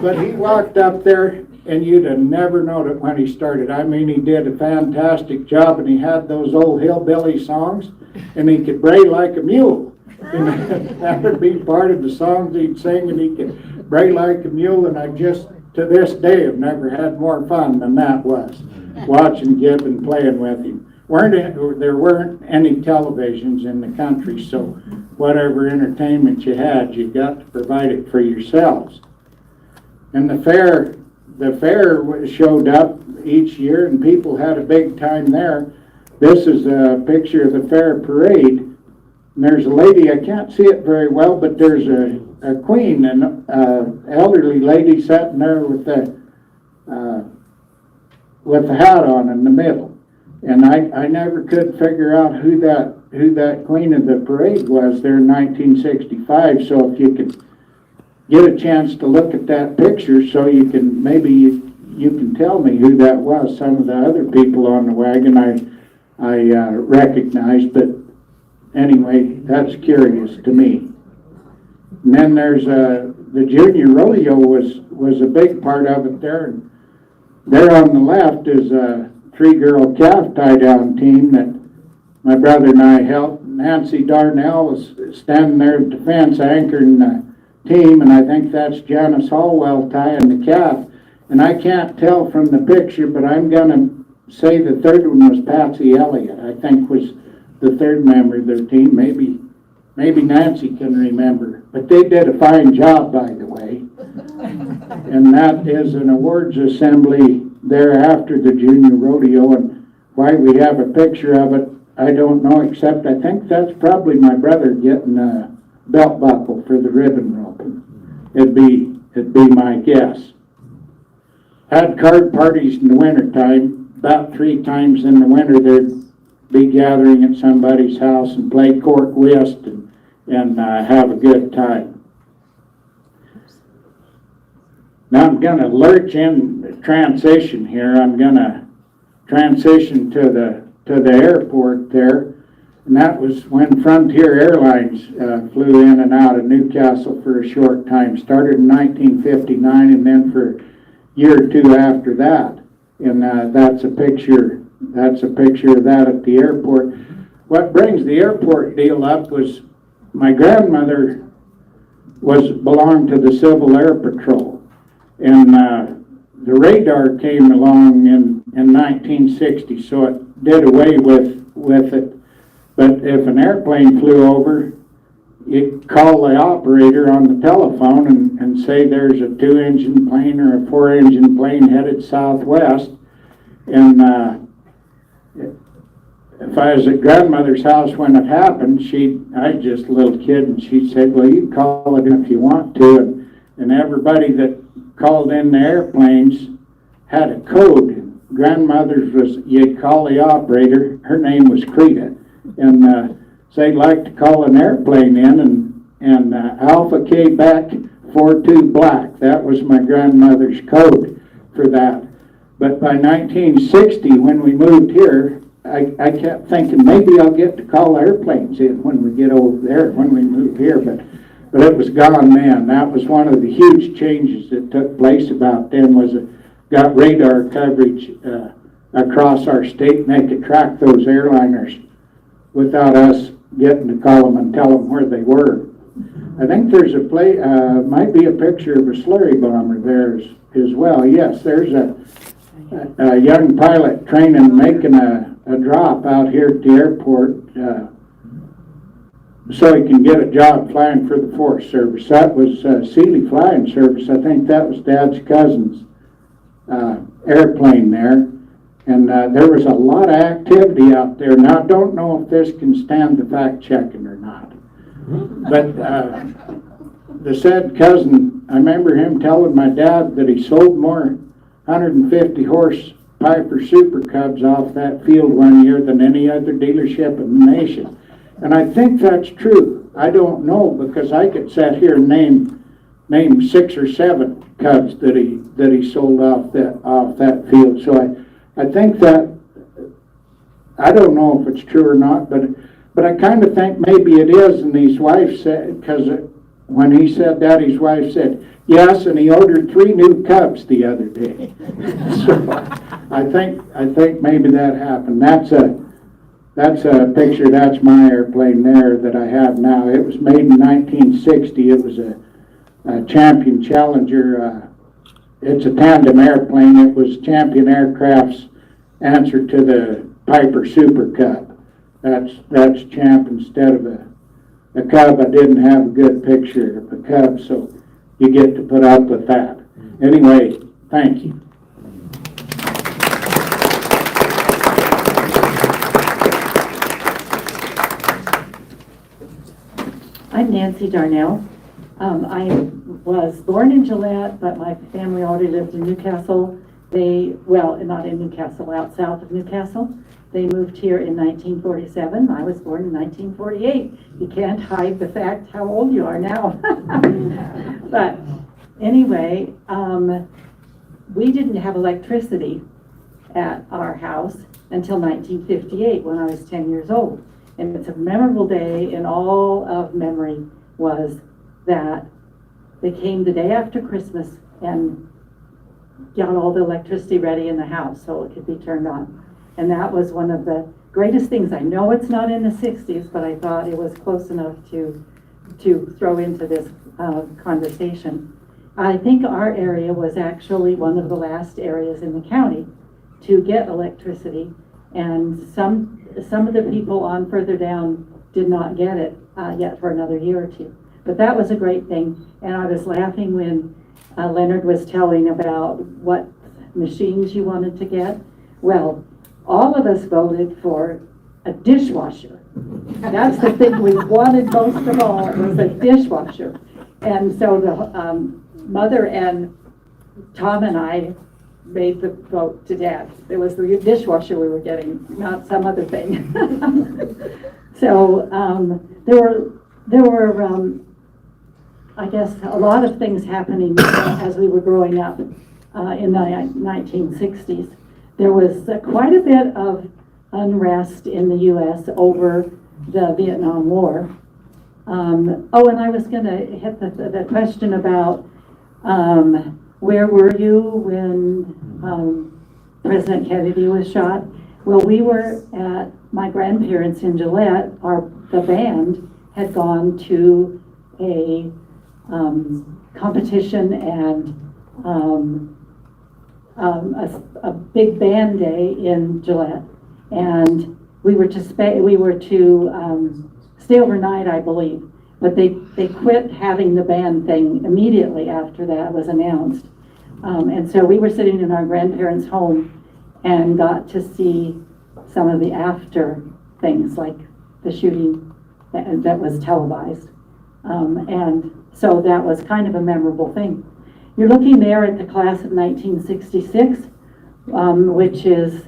But he walked up there, and you'd have never known it when he started. I mean, he did a fantastic job, and he had those old hillbilly songs, and he could bray like a mule. And that would be part of the songs he'd sing, and he could bray like a mule, and I just, to this day, have never had more fun than that was, watching Gib and playing with him. There weren't any televisions in the country, so whatever entertainment you had, you got to provide it for yourselves. And the fair showed up each year, and people had a big time there. This is a picture of the fair parade. And there's a lady, I can't see it very well, but there's a queen, an elderly lady sitting there with the hat on in the middle. And I never could figure out who that queen of the parade was there in 1965. So if you could get a chance to look at that picture, so you can maybe you can tell me who that was. Some of the other people on the wagon I recognized, but anyway, that's curious to me. And then there's the junior rodeo was a big part of it there. And there on the left is a 3-girl calf tie-down team that my brother and I helped. Nancy Darnell was standing there at the fence anchoring the team, and I think that's Janice Hallwell tying the calf. And I can't tell from the picture, but I'm going to say the third one was Patsy Elliott, I think was the third member of their team. Maybe Nancy can remember. But they did a fine job, by the way. And that is an awards assembly there after the junior rodeo, and why we have a picture of it, I don't know, except I think that's probably my brother getting a belt buckle for the ribbon roping. It'd be my guess. Had card parties in the wintertime. About 3 times in the winter they'd be gathering at somebody's house and play cork whist and have a good time. Now I'm going to lurch in the transition here. I'm going to transition to the airport there, and that was when Frontier Airlines flew in and out of Newcastle for a short time. Started in 1959, and then for a year or two after that. And that's a picture. That's a picture of that at the airport. What brings the airport deal up was my grandmother belonged to the Civil Air Patrol, and the radar came along in 1960, so it did away with it. But if an airplane flew over, you'd call the operator on the telephone and say there's a 2-engine plane or a 4-engine plane headed southwest. And if I was at grandmother's house when it happened, I was just a little kid, and she said, well, you can call it if you want to. And everybody that called in the airplanes had a code. Grandmother's was, you'd call the operator, her name was Creta, and say, like to call an airplane in, and Alpha K back 42 black. That was my grandmother's code for that. But by 1960, when we moved here, I kept thinking maybe I'll get to call airplanes in when we get over there, when we move here, but it was gone then. That was one of the huge changes that took place about then, was it got radar coverage across our state, and they could track those airliners without us getting to call them and tell them where they were. I think there's might be a picture of a slurry bomber there as well. Yes, there's a young pilot training, making a drop out here at the airport so he can get a job flying for the Forest Service. That was Seeley Flying Service. I think that was Dad's cousin's airplane there. And there was a lot of activity out there. Now, I don't know if this can stand the fact checking or not. But the said cousin, I remember him telling my dad that he sold more 150 horse Piper Super Cubs off that field one year than any other dealership in the nation. And I think that's true. I don't know, because I could sit here and name name 6 or 7 cubs that he sold off that field. So I think that, I don't know if it's true or not, but I kind of think maybe it is. And his wife said, because when he said that, his wife said, yes, and he ordered 3 new cubs the other day. So I think maybe that happened. That's a picture. That's my airplane there that I have now. It was made in 1960. It was a Champion Challenger. It's a tandem airplane. It was Champion Aircraft's answer to the Piper Super Cub. That's Champ instead of a Cub. I didn't have a good picture of a Cub, so you get to put up with that. Anyway, thank you. I'm Nancy Darnell. I was born in Gillette, but my family already lived in Newcastle. Not in Newcastle, out south of Newcastle. They moved here in 1947. I was born in 1948. You can't hide the fact how old you are now. But anyway, we didn't have electricity at our house until 1958 when I was 10 years old. And it's a memorable day in all of memory was that they came the day after Christmas and got all the electricity ready in the house so it could be turned on. And that was one of the greatest things. I know it's not in the 60s, but I thought it was close enough to throw into this conversation. I think our area was actually one of the last areas in the county to get electricity, and some of the people on further down did not get it yet for another year or two. But that was a great thing, and I was laughing when Lenard was telling about what machines you wanted to get. Well, all of us voted for a dishwasher. That's the thing we wanted most of all, was a dishwasher. And so the mother and Tom and I made the vote to Dad. It was the dishwasher we were getting, not some other thing. So there were I guess a lot of things happening as we were growing up in the 1960s. There was quite a bit of unrest in the U.S. over the Vietnam War. And I was going to hit the question about where were you when President Kennedy was shot? Well, we were at my grandparents in Gillette. The band had gone to a competition and a big band day in Gillette, and we were to stay overnight, I believe. But they quit having the band thing immediately after that was announced, and so we were sitting in our grandparents' home and got to see some of the after things, like the shooting that was televised, and so that was kind of a memorable thing. You're looking there at the class of 1966, which is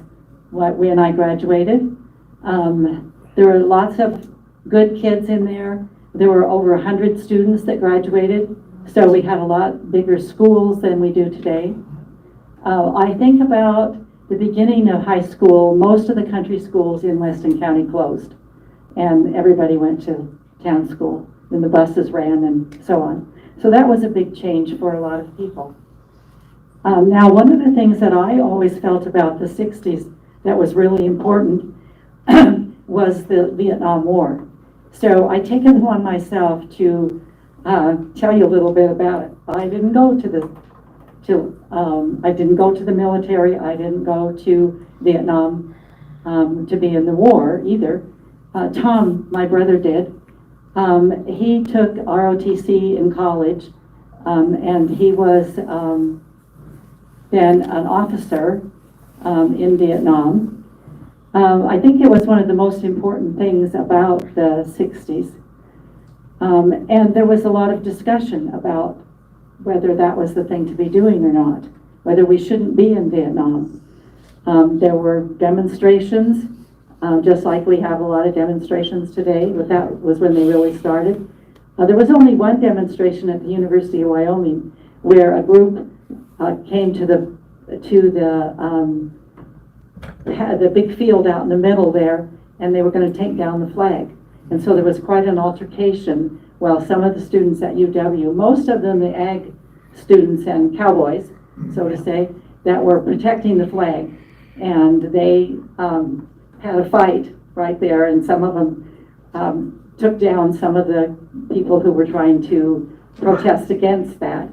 when I graduated. There were lots of good kids in there. There were over 100 students that graduated, so we had a lot bigger schools than we do today. I think about the beginning of high school, most of the country schools in Weston County closed, and everybody went to town school, and the buses ran and so on. So that was a big change for a lot of people. Now, one of the things that I always felt about the 60s that was really important was the Vietnam War. So I take it upon myself to tell you a little bit about it. I didn't go to the military. I didn't go to Vietnam to be in the war either. Tom, my brother, did. He took ROTC in college, and he was then an officer in Vietnam. I think it was one of the most important things about the 60s. And there was a lot of discussion about whether that was the thing to be doing or not, whether we shouldn't be in Vietnam. There were demonstrations, just like we have a lot of demonstrations today, but that was when they really started. There was only one demonstration at the University of Wyoming where a group came to the big field out in the middle there, and they were going to take down the flag. And so there was quite an altercation. Well, some of the students at UW, most of them the ag students and cowboys, so to say, that were protecting the flag, and they had a fight right there, and some of them took down some of the people who were trying to protest against that.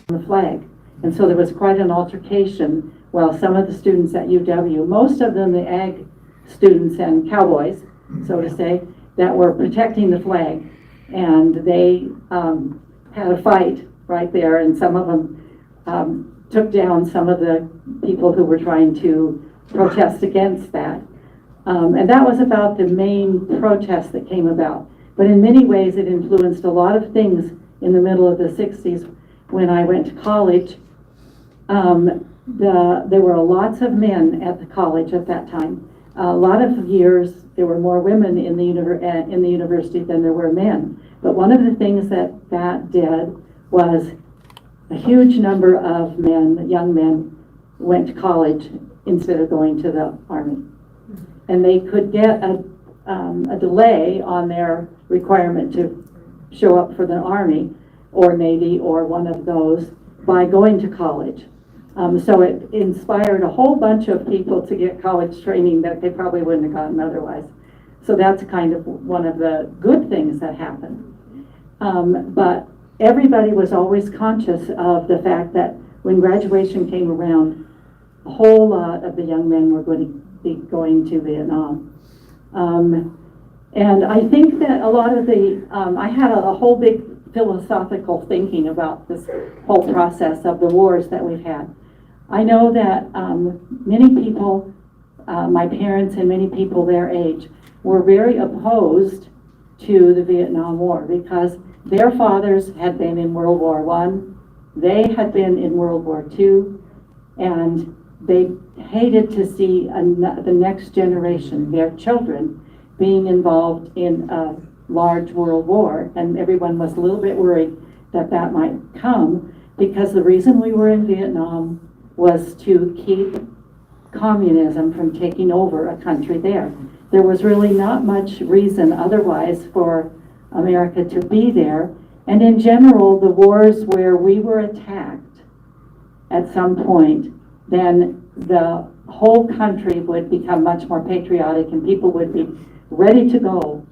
The flag. And so there was quite an altercation. Well, some of the students at UW, most of them the ag students and cowboys, so to say, that were protecting the flag, and they had a fight right there, and some of them took down some of the people who were trying to protest against that. And that was about the main protest that came about. But in many ways it influenced a lot of things in the middle of the 60s when I went to college. There were lots of men at the college at that time. A lot of years there were more women in the university than there were men. But one of the things that did was a huge number of men, young men, went to college instead of going to the Army. And they could get a delay on their requirement to show up for the Army or Navy or one of those by going to college. So it inspired a whole bunch of people to get college training that they probably wouldn't have gotten otherwise. So that's kind of one of the good things that happened. But everybody was always conscious of the fact that when graduation came around, a whole lot of the young men were going to be going to Vietnam. And I think that a lot of the, I had a whole big philosophical thinking about this whole process of the wars that we've had. I know that many people, my parents and many people their age, were very opposed to the Vietnam War because their fathers had been in World War I, they had been in World War II, and they hated to see the next generation, their children, being involved in a large world war. And everyone was a little bit worried that that might come because the reason we were in Vietnam was to keep communism from taking over a country there. There was really not much reason otherwise for America to be there. And in general, the wars where we were attacked at some point, then the whole country would become much more patriotic and people would be ready to go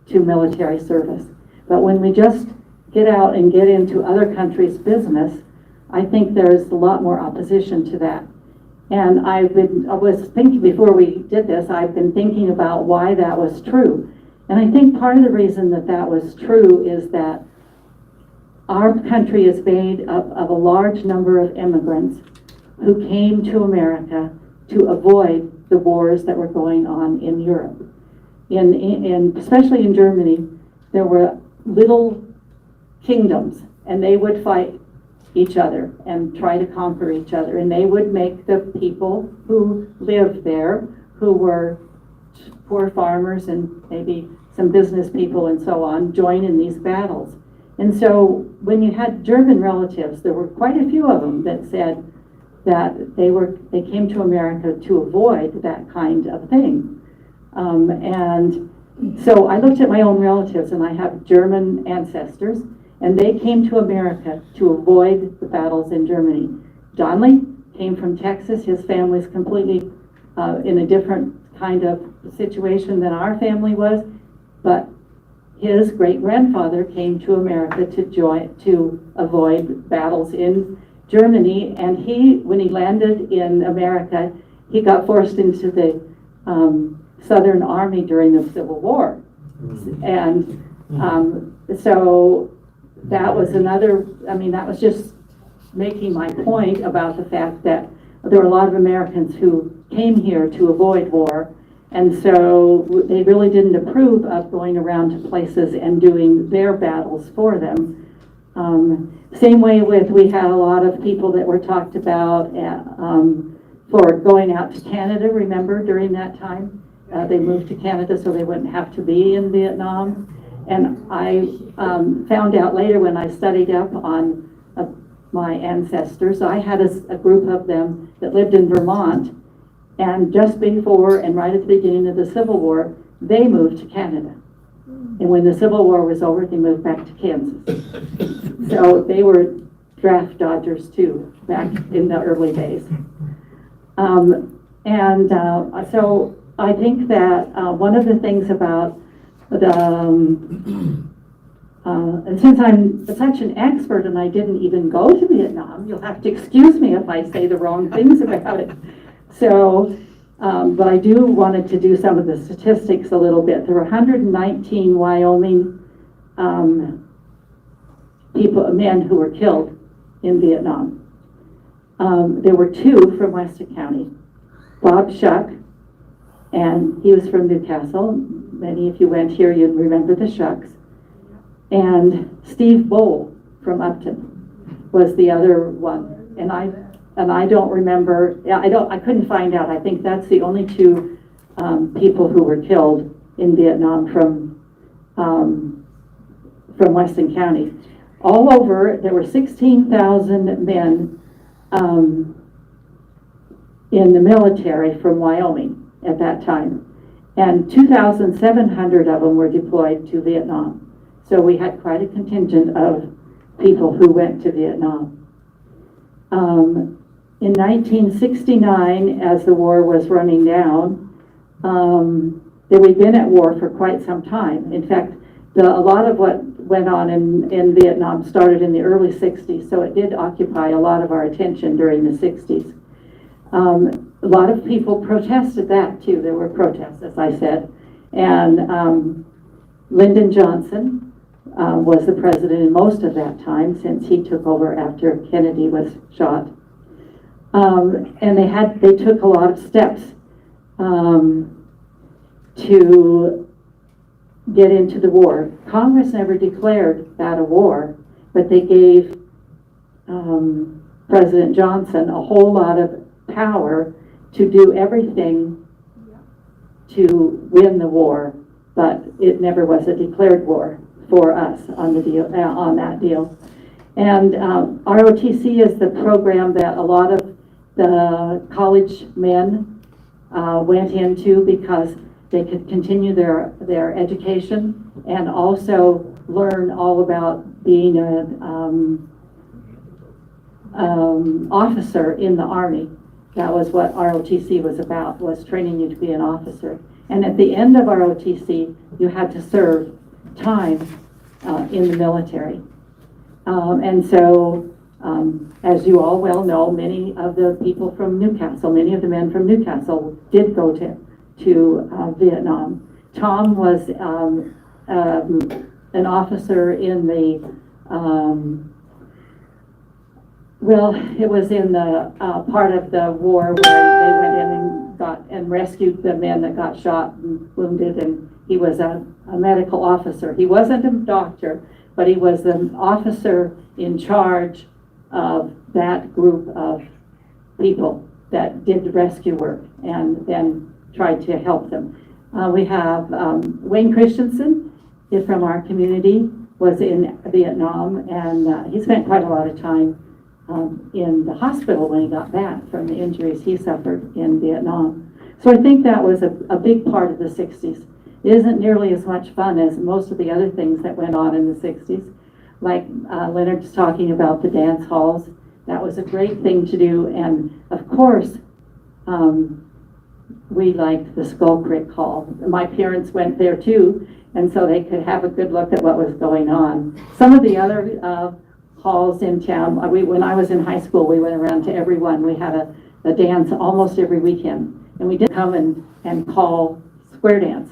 to military service. But when we just get out and get into other countries' business, I think there's a lot more opposition to that. And I was thinking before we did this, I've been thinking about why that was true. And I think part of the reason that that was true is that our country is made up of a large number of immigrants who came to America to avoid the wars that were going on in Europe. Especially in Germany, there were little kingdoms, and they would fight each other and try to conquer each other, and they would make the people who lived there, who were poor farmers and maybe some business people and so on, join in these battles. And so when you had German relatives, there were quite a few of them that said that they came to America to avoid that kind of thing. And so I looked at my own relatives, and I have German ancestors, and they came to America to avoid the battles in Germany. John Lee came from Texas. His family's completely in a different kind of situation than our family was, but his great-grandfather came to America to avoid battles in Germany, and when he landed in America, he got forced into the Southern Army during the Civil War. And so that was that was just making my point about the fact that there were a lot of Americans who came here to avoid war, And so they really didn't approve of going around to places and doing their battles for them. Same way with, we had a lot of people that were talked about for going out to Canada, remember, during that time? They moved to Canada so they wouldn't have to be in Vietnam. And I found out later when I studied up on my ancestors, I had a group of them that lived in Vermont, and just before and right at the beginning of the Civil War, they moved to Canada. And when the Civil War was over, they moved back to Kansas. So they were draft dodgers too, back in the early days. So I think that one of the things about and since I'm such an expert and I didn't even go to Vietnam, you'll have to excuse me if I say the wrong things about it. So, but I wanted to do some of the statistics a little bit. There were 119 Wyoming men who were killed in Vietnam. There were 2 from Weston County. Bob Shuck, and he was from Newcastle. Many of you went here, you'd remember the Shucks. And Steve Bowl from Upton was the other one. And I don't remember, I couldn't find out. I think that's the only 2 people who were killed in Vietnam from Weston County. All over, there were 16,000 men in the military from Wyoming at that time. And 2,700 of them were deployed to Vietnam. So we had quite a contingent of people who went to Vietnam. In 1969, as the war was running down, we'd been at war for quite some time. In fact, a lot of what went on in Vietnam started in the early 60s, so it did occupy a lot of our attention during the 60s. A lot of people protested that too. There were protests, as I said. And Lyndon Johnson was the president in most of that time, since he took over after Kennedy was shot. And they took a lot of steps to get into the war. Congress never declared that a war, but they gave President Johnson a whole lot of power to do everything to win the war, but it never was a declared war for us on the deal, on that deal. And ROTC is the program that a lot of the college men went into because they could continue their education and also learn all about being an officer in the Army. That was what ROTC was about, was training you to be an officer. And at the end of ROTC, you had to serve time in the military. And so, as you all well know, many of the people from Newcastle, many of the men from Newcastle did go to Vietnam. Tom was an officer in the, it was in the part of the war where they went in and rescued the men that got shot and wounded, and he was a medical officer. He wasn't a doctor, but he was the officer in charge of that group of people that did the rescue work and then tried to help them. We have Wayne Christensen from our community was in Vietnam, and he spent quite a lot of time in the hospital when he got back from the injuries he suffered in Vietnam. So I think that was a big part of the 60s. It isn't nearly as much fun as most of the other things that went on in the 60s. Like Lenard's talking about the dance halls. That was a great thing to do. And of course, we liked the Skull Creek Hall. My parents went there too, and so they could have a good look at what was going on. Some of the other halls in town, when I was in high school, we went around to every one. We had a dance almost every weekend. And we did come and call square dance.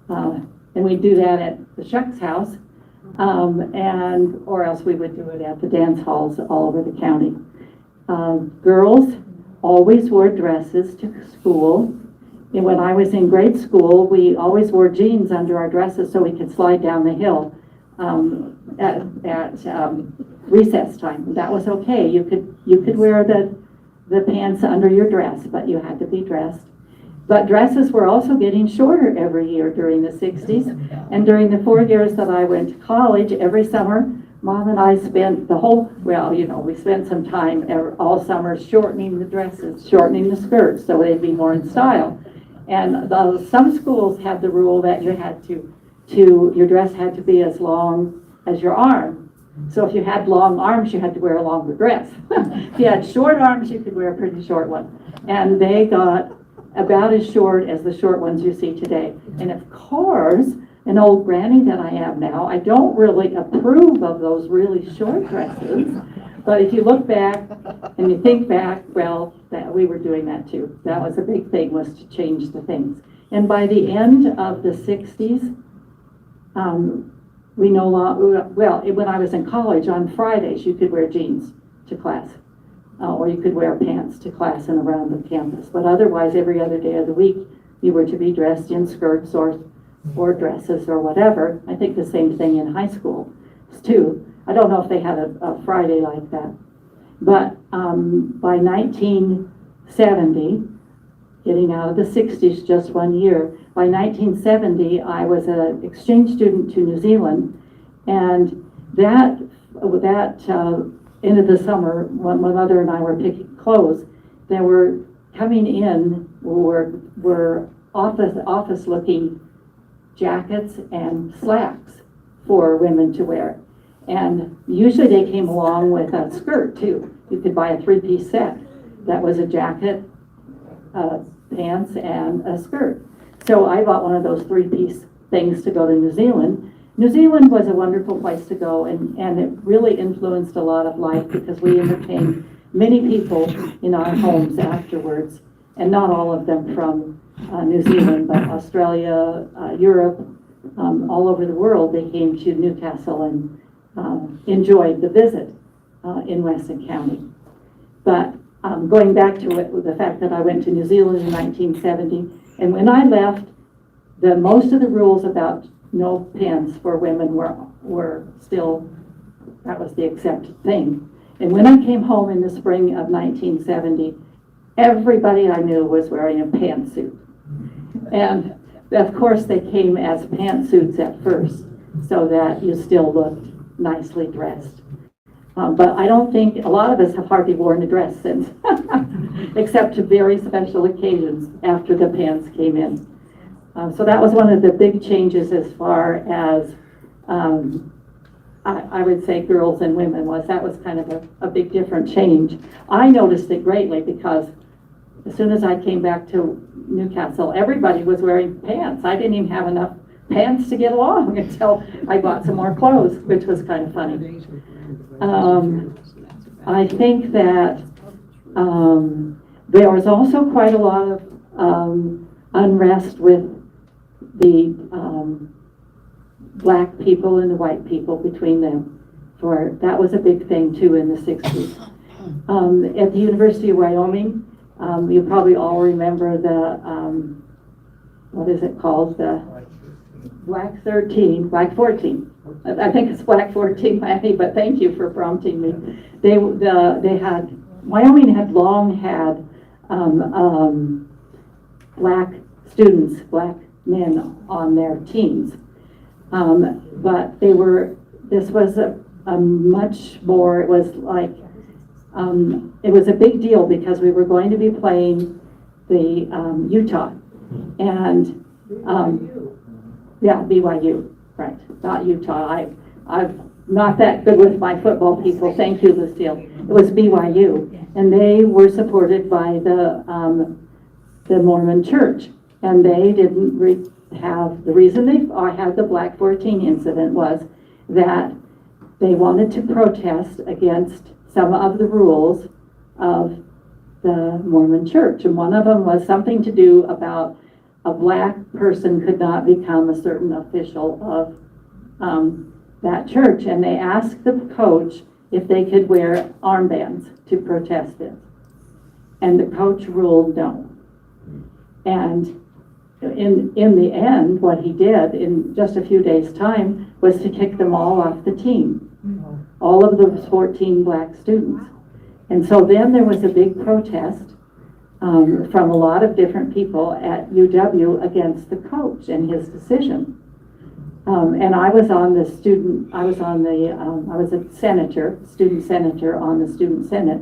And we'd do that at the Shucks house, or else we would do it at the dance halls all over the county. Girls always wore dresses to school, And when I was in grade school, we always wore jeans under our dresses so we could slide down the hill at recess time. That was okay. You could wear the pants under your dress, but you had to be dressed. But dresses were also getting shorter every year during the 60s. And during the 4 years that I went to college, every summer, Mom and I spent we spent some time all summer shortening the dresses, shortening the skirts so they'd be more in style. And some schools had the rule that you had your dress had to be as long as your arm. So if you had long arms, you had to wear a longer dress. If you had short arms, you could wear a pretty short one. And they got about as short as the short ones you see today. And of course, an old granny that I am now, I don't really approve of those really short dresses. But if you look back and you think back, well, that we were doing that too. That was a big thing, was to change the things. And by the end of the 60s, when I was in college, on Fridays, you could wear jeans to class. Or you could wear pants to class and around the campus. But otherwise, every other day of the week, you were to be dressed in skirts or dresses or whatever. I think the same thing in high school too. I don't know if they had a Friday like that. But by 1970, getting out of the 60s just 1 year, by 1970, I was an exchange student to New Zealand. And that end of the summer, when my mother and I were picking clothes, they were coming in were office-looking jackets and slacks for women to wear. And usually they came along with a skirt too. You could buy a 3-piece set. That was a jacket, pants, and a skirt. So I bought one of those 3-piece things to go to New Zealand. New Zealand was a wonderful place to go, and it really influenced a lot of life because we entertained many people in our homes afterwards, and not all of them from New Zealand, but Australia, Europe, all over the world. They came to Newcastle and enjoyed the visit in Weston County. But going back to the fact that I went to New Zealand in 1970, and when I left, most of the rules about no pants for women were still, that was the accepted thing. And when I came home in the spring of 1970, everybody I knew was wearing a pantsuit. And of course they came as pantsuits at first, so that you still looked nicely dressed. But I don't think, a lot of us have hardly worn a dress since, except to very special occasions after the pants came in. So that was one of the big changes as far as, I would say, girls and women that was kind of a big different change. I noticed it greatly because as soon as I came back to Newcastle, everybody was wearing pants. I didn't even have enough pants to get along until I bought some more clothes, which was kind of funny. I think that there was also quite a lot of unrest with the black people and the white people between them. That was a big thing too in the 60s. At the University of Wyoming, you probably all remember the, what is it called? The Black 14. I think it's Black 14, Lanny, but thank you for prompting me. Wyoming had long had black students, black men on their teams. But this was a much more, it was like, it was a big deal because we were going to be playing the Utah. And, yeah, BYU, right, not Utah. I'm not that good with my football people. Thank you, Lucille. It was BYU. And they were supported by the Mormon Church. And they didn't have, the reason they had the Black 14 incident was that they wanted to protest against some of the rules of the Mormon Church. And one of them was something to do about a black person could not become a certain official of that church. And they asked the coach if they could wear armbands to protest it. And the coach ruled no. And in the end, what he did in just a few days' time was to kick them all off the team, all of those 14 black students. And so then there was a big protest from a lot of different people at UW against the coach and his decision. And I was on the student, I was a senator, student senator on the student senate.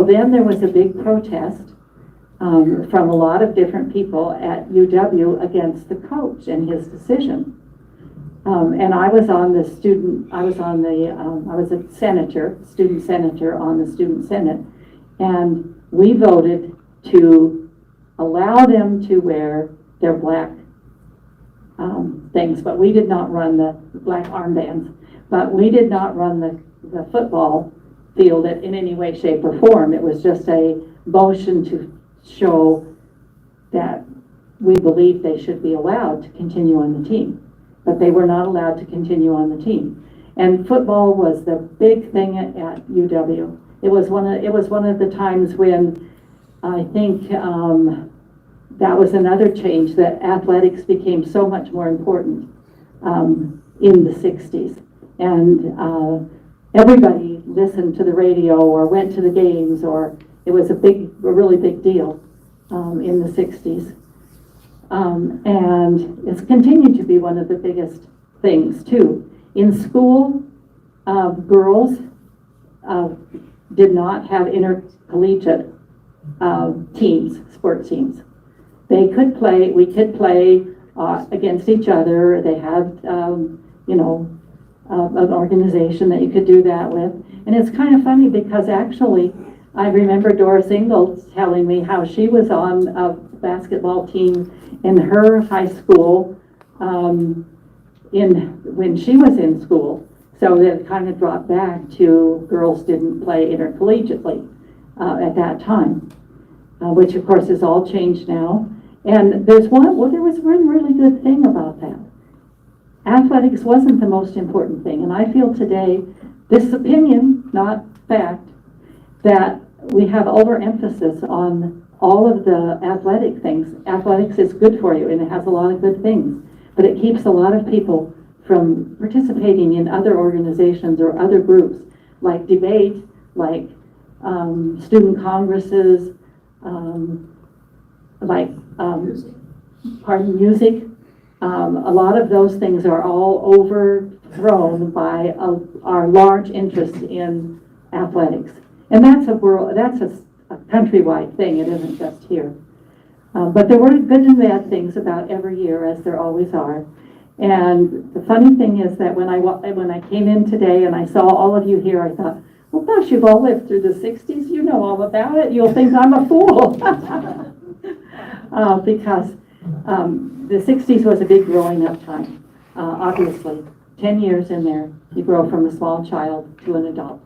Then there was a big protest from a lot of different people at UW against the coach and his decision. And I was on the student, I was a senator, student senator on the student senate, and we voted to allow them to wear their black things, but we did not run the black armbands, but we did not run the football field in any way, shape, or form. It was just a motion to show that we believe they should be allowed to continue on the team, but they were not allowed to continue on the team. And football was the big thing at UW. It was one of the times when I think that was another change, that athletics became so much more important in the 60s. And everybody listened to the radio or went to the games, or it was a really big deal in the 60s. And it's continued to be one of the biggest things too. In school, girls did not have intercollegiate teams, sports teams. They could play, we could play against each other. They had, an organization that you could do that with. And it's kind of funny because actually, I remember Doris Ingalls telling me how she was on a basketball team in her high school when she was in school. So it kind of dropped back to girls didn't play intercollegiately at that time, which of course is all changed now. And there was one really good thing about that. Athletics wasn't the most important thing, and I feel today, this opinion, not fact, that we have overemphasis on all of the athletic things. Athletics is good for you, and it has a lot of good things, but it keeps a lot of people from participating in other organizations or other groups, like debate, like student congresses, music. A lot of those things are all overthrown by our large interest in athletics. And that's a countrywide thing, it isn't just here. But there were good and bad things about every year, as there always are. And the funny thing is that when I came in today and I saw all of you here, I thought, well, gosh, you've all lived through the 60s, you know all about it, you'll think I'm a fool. Because the 60s was a big growing up time, obviously. 10 years in there, you grow from a small child to an adult.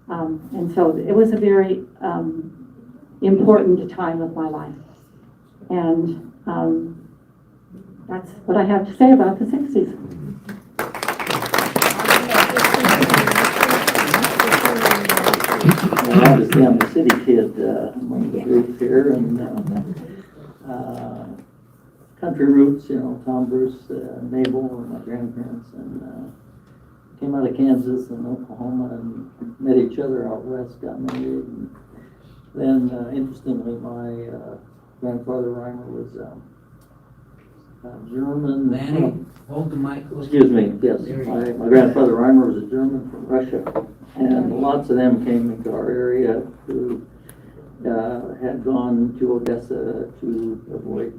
And so it was a very important time of my life. And that's what I have to say about the 60s. Well, obviously, I'm a city kid among the group here, and country roots, Tom Bruce, Mabel, were my grandparents, and came out of Kansas and Oklahoma and met each other out west, got married. And then, interestingly, my grandfather Reimer was German. Lanny, hold the mic close. Excuse me, yes. My grandfather Reimer was a German from Russia, and lots of them came into our area who had gone to Odessa to avoid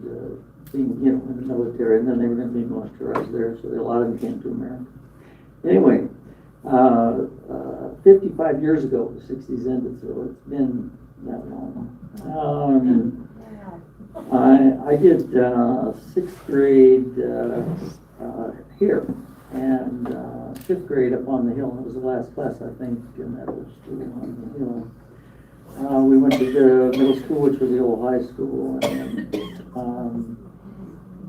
being, in the military, and then they were going to be militarized there, so a lot of them came to America. Anyway, 55 years ago, the 60s ended, so it's been that long. I did 6th grade here, and 5th grade up on the hill. It was the last class, I think, in that old school on the hill. We went to the middle school, which was the old high school, and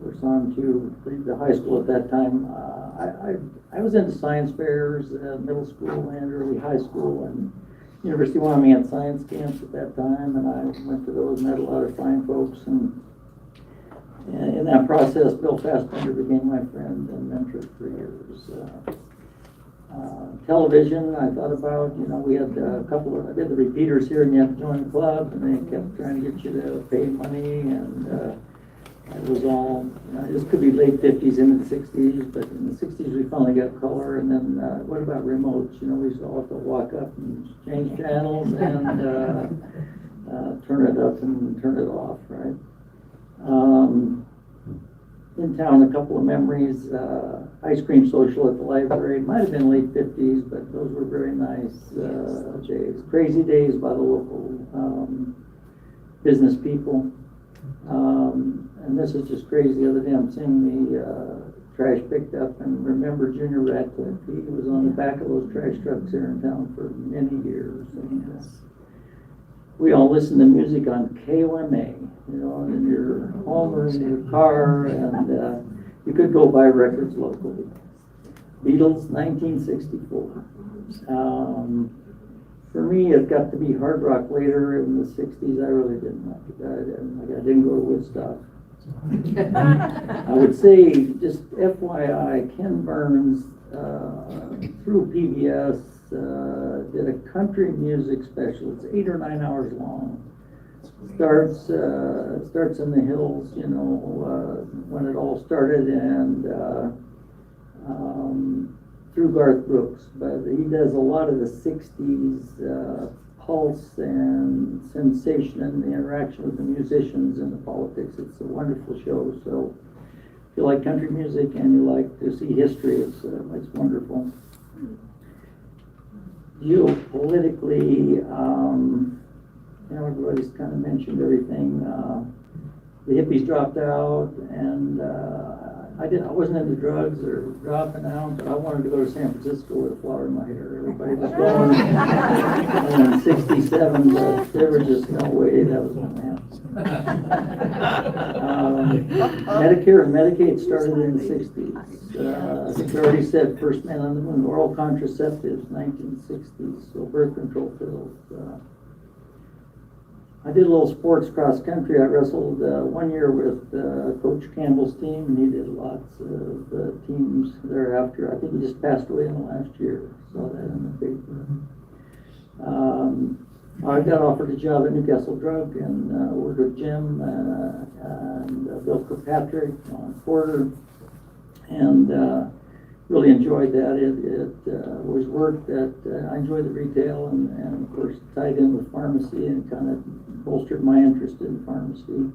of course, on to the high school at that time. I was into science fairs, middle school and early high school, and University of Wyoming had science camps at that time, and I went to those, met a lot of fine folks, and in that process, Bill Fassbender became my friend and mentor for years. Television, I thought about, we had a couple of, I did the repeaters here, and you had to join the club, and they kept trying to get you to pay money, and it was all, this could be late 50s into the 60s, but in the 60s we finally got color, and then what about remotes? We used to all have to walk up and change channels and turn it up and turn it off, right? In town, a couple of memories, ice cream social at the library. It might have been late 50s, but those were very nice days. Crazy days by the local business people. And this is just crazy. The other day I'm seeing the trash picked up, and remember Junior Ratcliffe. He was on the back of those trash trucks here in town for many years. And, we all listened to music on KOMA, in your home or in your car, and you could go buy records locally. Beatles, 1964. For me, it got to be hard rock later in the 60s. I really didn't like it. I didn't go to Woodstock. I would say, just FYI, Ken Burns, through PBS, did a country music special. It's 8 or 9 hours long. Starts in the hills, when it all started, and through Garth Brooks. But he does a lot of the 60s pulse and sensation and the interaction with the musicians and the politics. It's a wonderful show. So if you like country music and you like to see history, it's wonderful. Geopolitically, everybody's kind of mentioned everything. The hippies dropped out, and I wasn't into drugs or dropping out, but I wanted to go to San Francisco with a flower in my hair. Everybody was going. And in '67, but there was just no way that was going to happen. Medicare and Medicaid started in the 60s. I think I already said first man on the moon. Oral contraceptives, 1960s. So birth control pills. I did a little sports cross country. I wrestled 1 year with Coach Campbell's team, and he did lots of teams thereafter. I think he just passed away in the last year. Saw that in the paper. I got offered a job at Newcastle Drug and worked with Jim and Bill Kirkpatrick on Porter, and really enjoyed that. It was work that I enjoyed the retail and of course tied in with pharmacy and kind of bolstered my interest in pharmacy.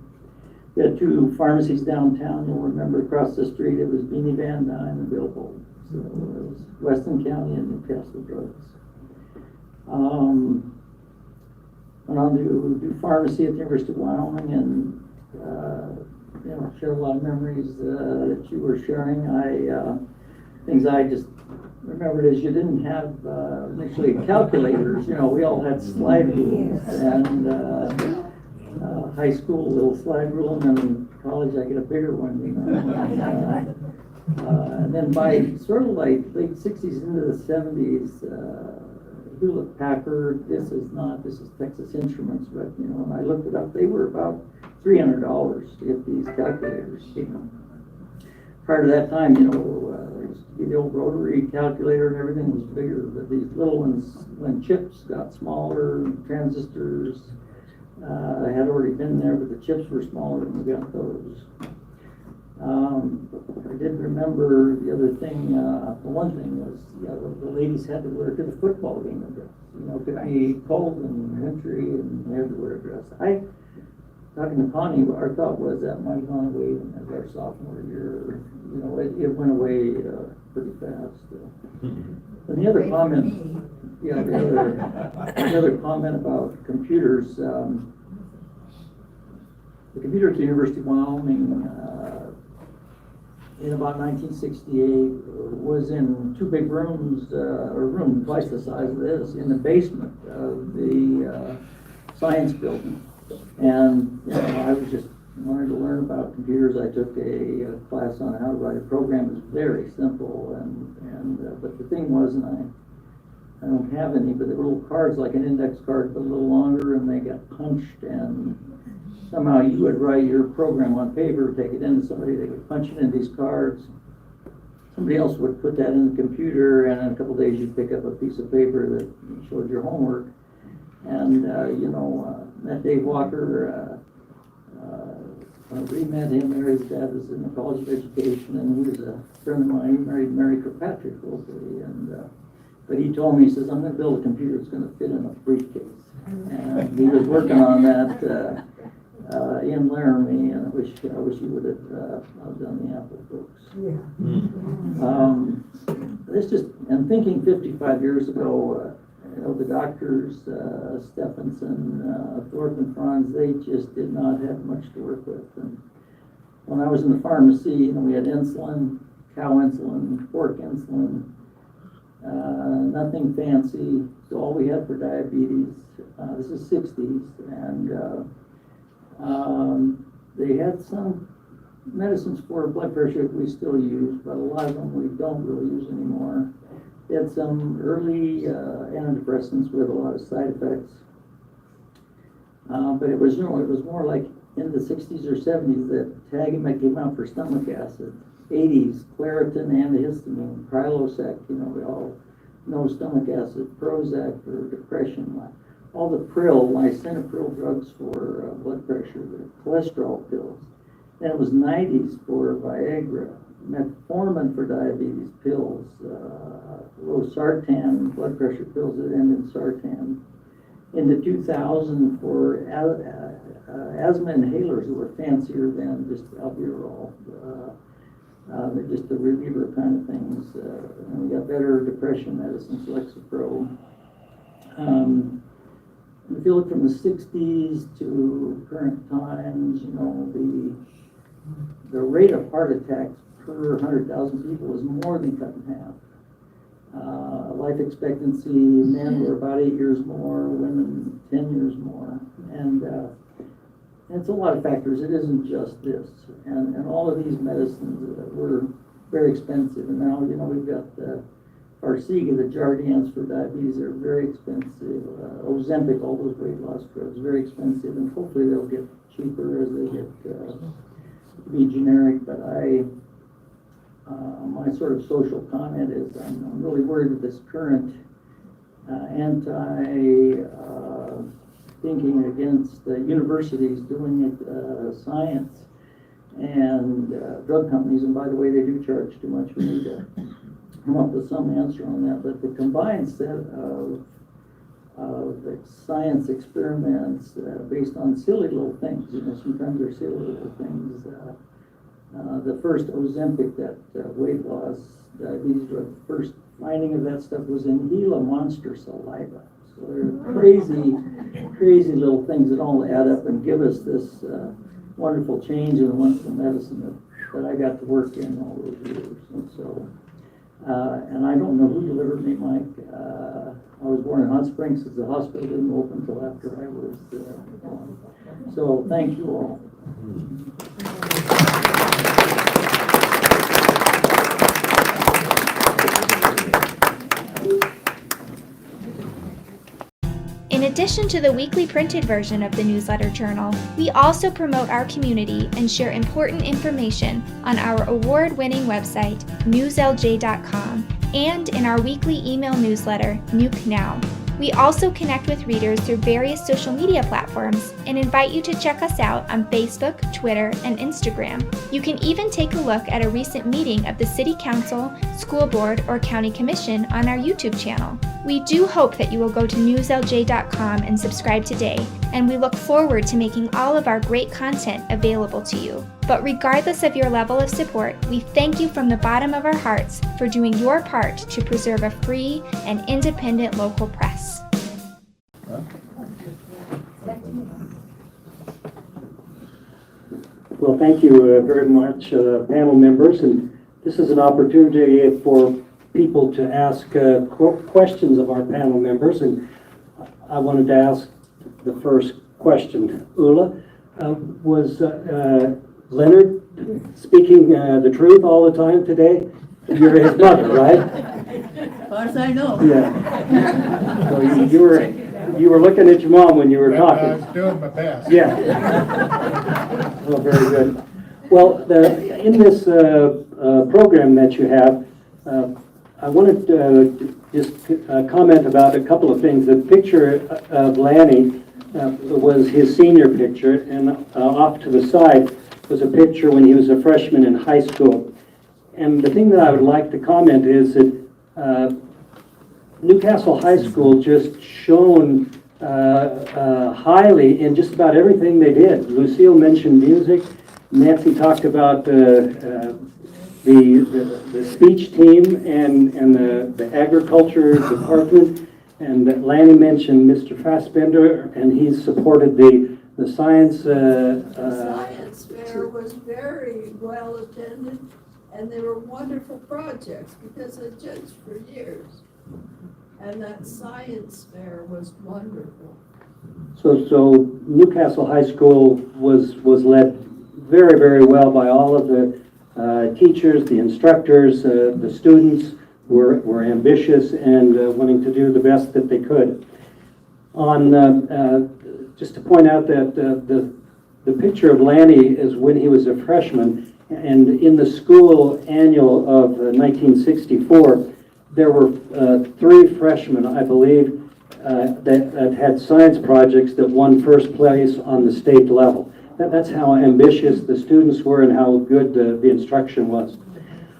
We had 2 pharmacies downtown. You'll remember across the street it was Beanie Van Dyne and Bill Bolt. So it was Weston County and Newcastle Drugs. Went on to do pharmacy at the University of Wyoming, and share a lot of memories that you were sharing. Things I just remembered is you didn't have initially calculators. We all had slide rules, and high school little slide rule, and then in college I get a bigger one. And then by sort of like late 60s into the 70s, Hewlett Packard, this is Texas Instruments, but when I looked it up, they were about $300 to get these calculators. Prior to that time, there used to be the old rotary calculator and everything was bigger, but these little ones, when chips got smaller, transistors had already been there, but the chips were smaller and we got those. I did remember the other thing, the one thing was, the ladies had to wear to the football game a dress. It could be cold and wintry and they had to wear a dress. Talking to Connie, our thought was that might have gone away in our sophomore year. It went away pretty fast. And the other comment, the other comment about computers, the computer at the University of Wyoming in about 1968 was in 2 big rooms, a room twice the size of this, in the basement of the science building. And I was just wanted to learn about computers. I took a class on how to write a program. It was very simple, but the thing was, and I don't have any, but they were little cards like an index card, but a little longer, and they got punched, and somehow you would write your program on paper, take it into somebody, they would punch it in these cards. Somebody else would put that in the computer, and in a couple of days you'd pick up a piece of paper that showed your homework. And, met Dave Walker, re-met him there. His dad was in the College of Education, and he was a friend of mine. He married Mary Kirkpatrick locally, but he told me, he says, I'm gonna build a computer that's gonna fit in a briefcase. And he was working on that, in Laramie, and I wish he would have done the Apple books. It's just, I'm thinking 55 years ago, the doctors, Stephenson, Thorpe and Franz, they just did not have much to work with. And when I was in the pharmacy, we had insulin, cow insulin, pork insulin, nothing fancy. So all we had for diabetes, this is 60s, and they had some medicines for blood pressure that we still use, but a lot of them we don't really use anymore. They had some early antidepressants with a lot of side effects, but it was more like in the 60s or 70s that Tagamet came out for stomach acid. 80s, Claritin, antihistamine, Prilosec, we all know stomach acid, Prozac for depression, all the lisinopril drugs for blood pressure, the cholesterol pills. Then it was 90s for Viagra, metformin for diabetes pills, losartan blood pressure pills that end in sartan. In the 2000 for asthma inhalers that were fancier than just albuterol. They're just the reliever kind of things. And we got better depression medicines, Lexapro. If you look from the 60s to current times, the rate of heart attacks per 100,000 people is more than cut in half. Life expectancy, men were about 8 years more, women 10 years more. And it's a lot of factors. It isn't just this. And all of these medicines were very expensive. And now, we've got Farxiga, the Jardiance for diabetes, are very expensive. Ozempic, all those weight loss drugs, very expensive. And hopefully they'll get cheaper as they get to be generic. But my sort of social comment is I'm really worried with this current thinking against universities doing science and drug companies. And by the way, they do charge too much. We need to come up with some answer on that. But the combined set of science experiments based on silly little things, sometimes they're silly little things. The first Ozempic, that weight loss diabetes drug, the first finding of that stuff was in Gila monster saliva. So they're crazy little things that all add up and give us this wonderful change in the wonderful medicine that I got to work in all those years. And so, and I don't know who delivered me, Mike. I was born in Hot Springs because the hospital didn't open until after I was born. So thank you all. In addition to the weekly printed version of the newsletter journal, we also promote our community and share important information on our award-winning website, newslj.com, and in our weekly email newsletter, Nuke Now. We also connect with readers through various social media platforms and invite you to check us out on Facebook, Twitter, and Instagram. You can even take a look at a recent meeting of the City Council, School Board, or County Commission on our YouTube channel. We do hope that you will go to newslj.com and subscribe today, and we look forward to making all of our great content available to you. But regardless of your level of support, we thank you from the bottom of our hearts for doing your part to preserve a free and independent local press. Well, thank you very much, panel members. And this is an opportunity for people to ask questions of our panel members. And I wanted to ask the first question. Ulla, Was Lenard speaking the truth all the time today? You're his mother, right? As far as I know. Yeah. So you were looking at your mom when you were Well, I talking. was doing my best. Yeah. Oh, very good. Well, in this program that you have, I wanted to just comment about a couple of things. The picture of Lanny was his senior picture, and off to the side was a picture when he was a freshman in high school. And the thing that I would like to comment is that Newcastle High School just shone highly in just about everything they did. Lucille mentioned music. Nancy talked about the speech team and the agriculture department. And Lanny mentioned Mr. Fassbender, and he supported the science. Science fair was very well attended, and they were wonderful projects because I judged for years. And that science fair was wonderful. So Newcastle High School was led very, very well by all of the teachers, the instructors, the students were ambitious and wanting to do the best that they could. Just to point out that the picture of Lanny is when he was a freshman, and in the school annual of 1964, there were 3 freshmen, I believe, that had science projects that won first place on the state level. That's how ambitious the students were and how good the instruction was.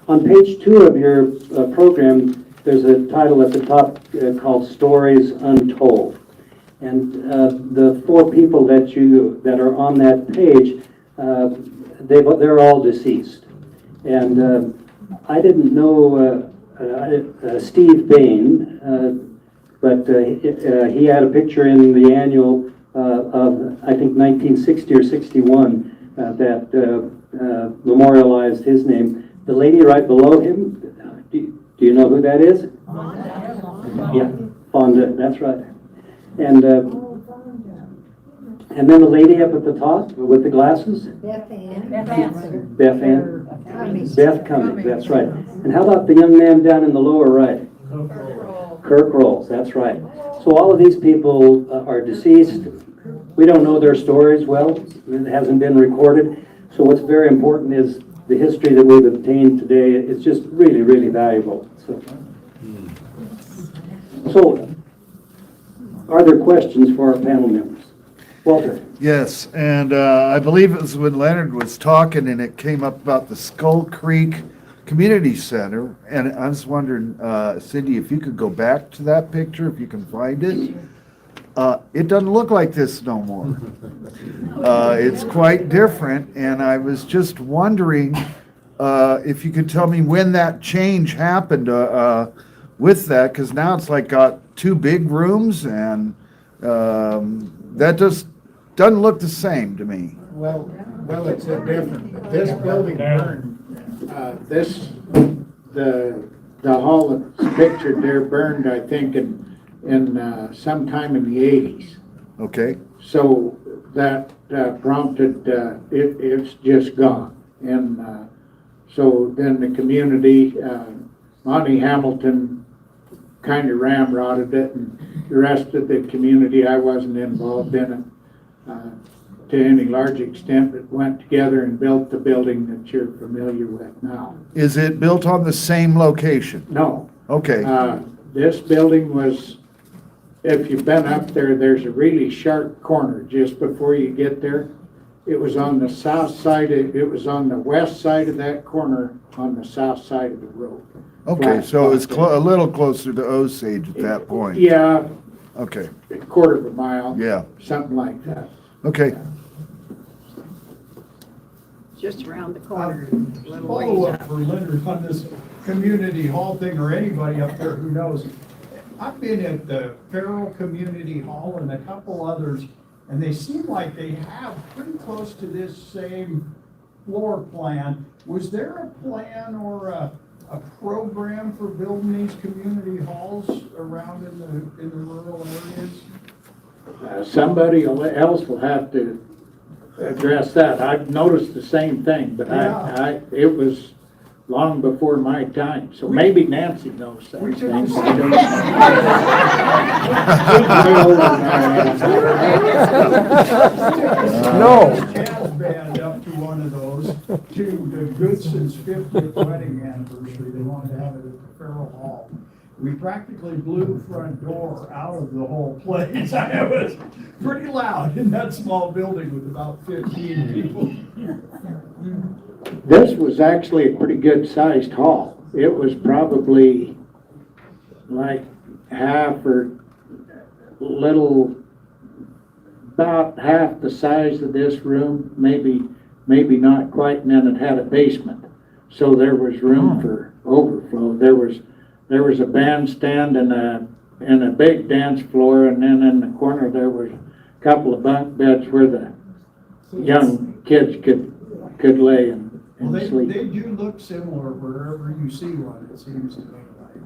On page 2 of your program, there's a title at the top called Stories Untold. And the 4 people that are on that page, they're all deceased. And I didn't know Steve Bain, but he had a picture in the annual of, I think, 1960 or 61 that memorialized his name. The lady right below him, do you know who that is? Yeah, Fonda, that's right. And then the lady up at the top with the glasses? Beth Ann. Beth Ann? Beth Cummings, that's right. And how about the young man down in the lower right? Kirk Rolls, that's right. So all of these people are deceased. We don't know their stories well. It hasn't been recorded. So what's very important is the history that we've obtained today. It's just really, really valuable. So are there questions for our panel members? Walter? Yes, and I believe it was when Leonard was talking and it came up about the Skull Creek Community Center, and I was wondering, Cindy, if you could go back to that picture, if you can find it. It doesn't look like this no more. It's quite different, and I was just wondering if you could tell me when that change happened with that, because now it's like got 2 big rooms, and that just doesn't look the same to me. Well, it's a different, this building burned, the hall that's pictured there burned, I think, in sometime in the 80s. Okay. So that prompted, it's just gone. And so then the community, Monty Hamilton kind of ramrodded it, and the rest of the community, I wasn't involved in it to any large extent, but went together and built the building that you're familiar with now. Is it built on the same location? No. Okay. This building was, if you've been up there, there's a really sharp corner just before you get there. It was on the south side, it was on the west side of that corner on the south side of the road. Okay, so it's a little closer to Osage at that point. Yeah. Okay. A quarter of a mile. Yeah. Something like that. Okay. Just around the corner. Follow up for Lenard on this community hall thing, or anybody up there who knows. I've been at the Farrell Community Hall and a couple others, and they seem like they have pretty close to this same floor plan. Was there a plan or a program for building these community halls around in the rural areas? Somebody else will have to address that. I've noticed the same thing, but it was long before my time, so maybe Nancy knows that. We should thing. just- No. Jazz band up to one of those, to the Goodson's 50th wedding anniversary. They wanted to have it at the Farrell Hall. We practically blew the front door out of the whole place. It was pretty loud in that small building with about 15 people. This was actually a pretty good sized hall. It was probably like half or about half the size of this room, maybe not quite, and then it had a basement. So there was room for overflow. There was a bandstand and a big dance floor, and then in the corner there was a couple of bunk beds where the young kids could lay and Well, they sleep. do look similar wherever you see one, it seems to me like.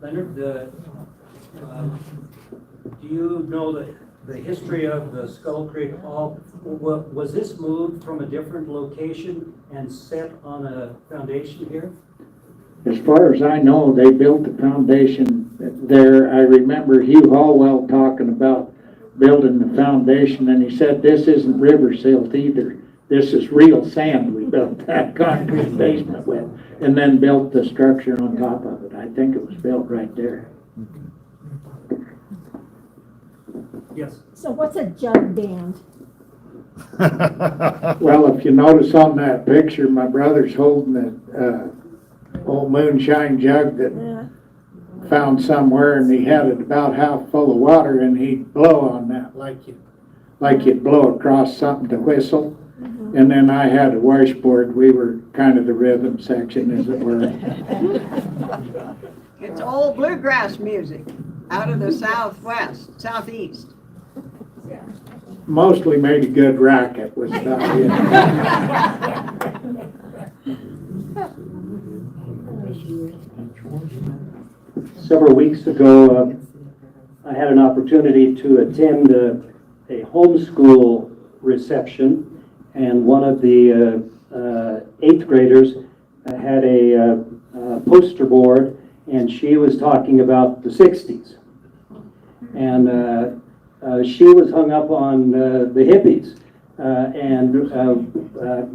Leonard, do you know the history of the Skull Creek Hall? Was this moved from a different location and set on a foundation here? As far as I know, they built the foundation there. I remember Hugh Hallwell talking about building the foundation, and he said, this isn't river silt either. This is real sand we built that concrete basement with, and then built the structure on top of it. I think it was built right there. Yes. So what's a jug band? Well, if you notice on that picture, my brother's holding that old moonshine jug that found somewhere, and he had it about half full of water, and he'd blow on that like you'd blow across something to whistle. And then I had a washboard. We were kind of the rhythm section, as it were. It's old bluegrass music out of the southeast. Mostly made a good racket was about it. Several weeks ago, I had an opportunity to attend a homeschool reception, and one of the 8th graders had a poster board, and she was talking about the 60s. And she was hung up on the hippies.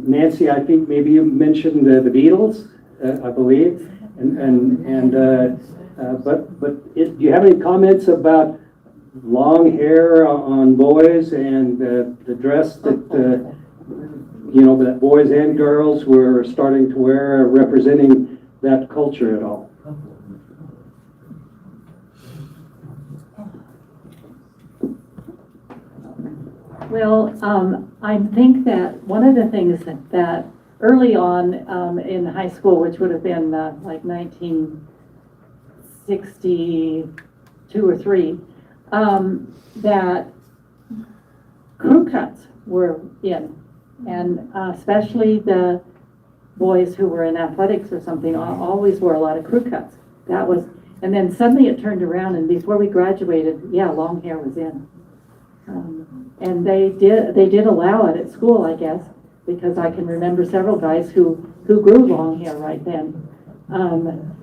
Nancy, I think maybe you mentioned the Beatles, I believe. Do you have any comments about long hair on boys and the dress that that boys and girls were starting to wear, representing that culture at all? Well, I think that one of the things that early on in high school, which would have been like 1962 or 3, that crew cuts were in, and especially the boys who were in athletics or something always wore a lot of crew cuts. That was, and then suddenly it turned around, and before we graduated, long hair was in. And they did allow it at school, I guess, because I can remember several guys who grew long hair right then.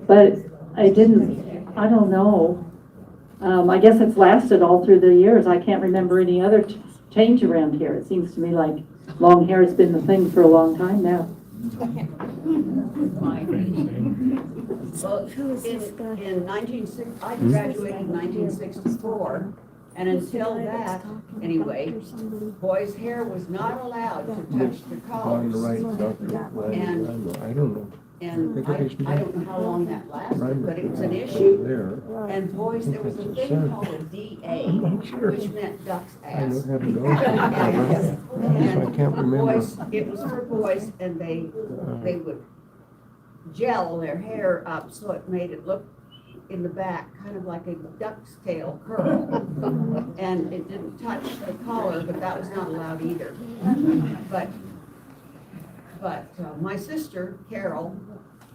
But I don't know. I guess it's lasted all through the years. I can't remember any other change around here. It seems to me like long hair has been the thing for a long time now. Well, I graduated in 1964, and until that, anyway, boys' hair was not allowed to touch their collars. And I don't know how long that lasted, but it was an issue. And boys, there was a thing called a DA, which meant duck's ass. I can't remember. Boys, it was for boys, and they would gel their hair up so it made it look in the back kind of like a duck's tail curl. And it didn't touch the collar, but that was not allowed either. But my sister, Carol,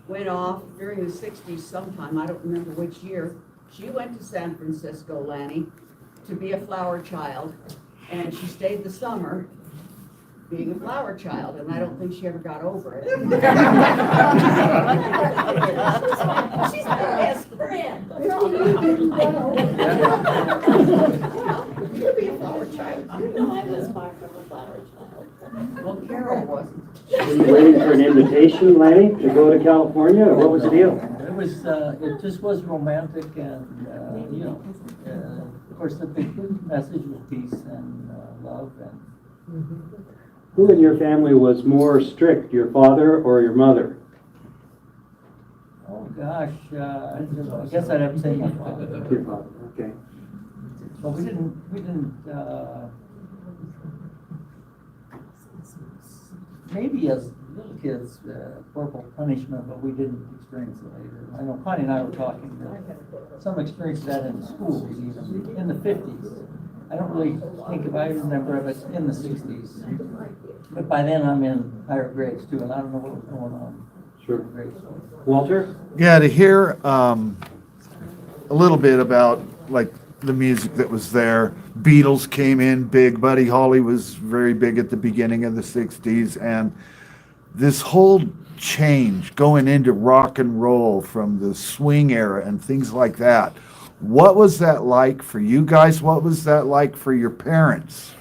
went off during the 60s sometime, I don't remember which year. She went to San Francisco, Lanny, to be a flower child, and she stayed the summer, being a flower child, and I don't think she ever got over it. She's my best friend. You'll be a flower child. No, I was far from a flower child. Well, Carol wasn't. Were you waiting for an invitation, Lanny, to go to California, or what was the deal? It was, it just was romantic and, you know, of course, the big message was peace and love and. Who in your family was more strict, your father or your mother? Oh, gosh, I guess I'd have to say my father. Your father, okay. But we didn't, maybe as little kids, corporal punishment, but we didn't experience it later. I know Connie and I were talking, some experienced that in schools, even in the 50s. I don't really think if I remember if it's in the 60s. But by then I'm in higher grades too, and I don't know what was going on. Sure. Walter? Yeah, to hear a little bit about like the music that was there. Beatles came in big. Buddy Holly was very big at the beginning of the 60s. And this whole change going into rock and roll from the swing era and things like that. What was that like for you guys? What was that like for your parents?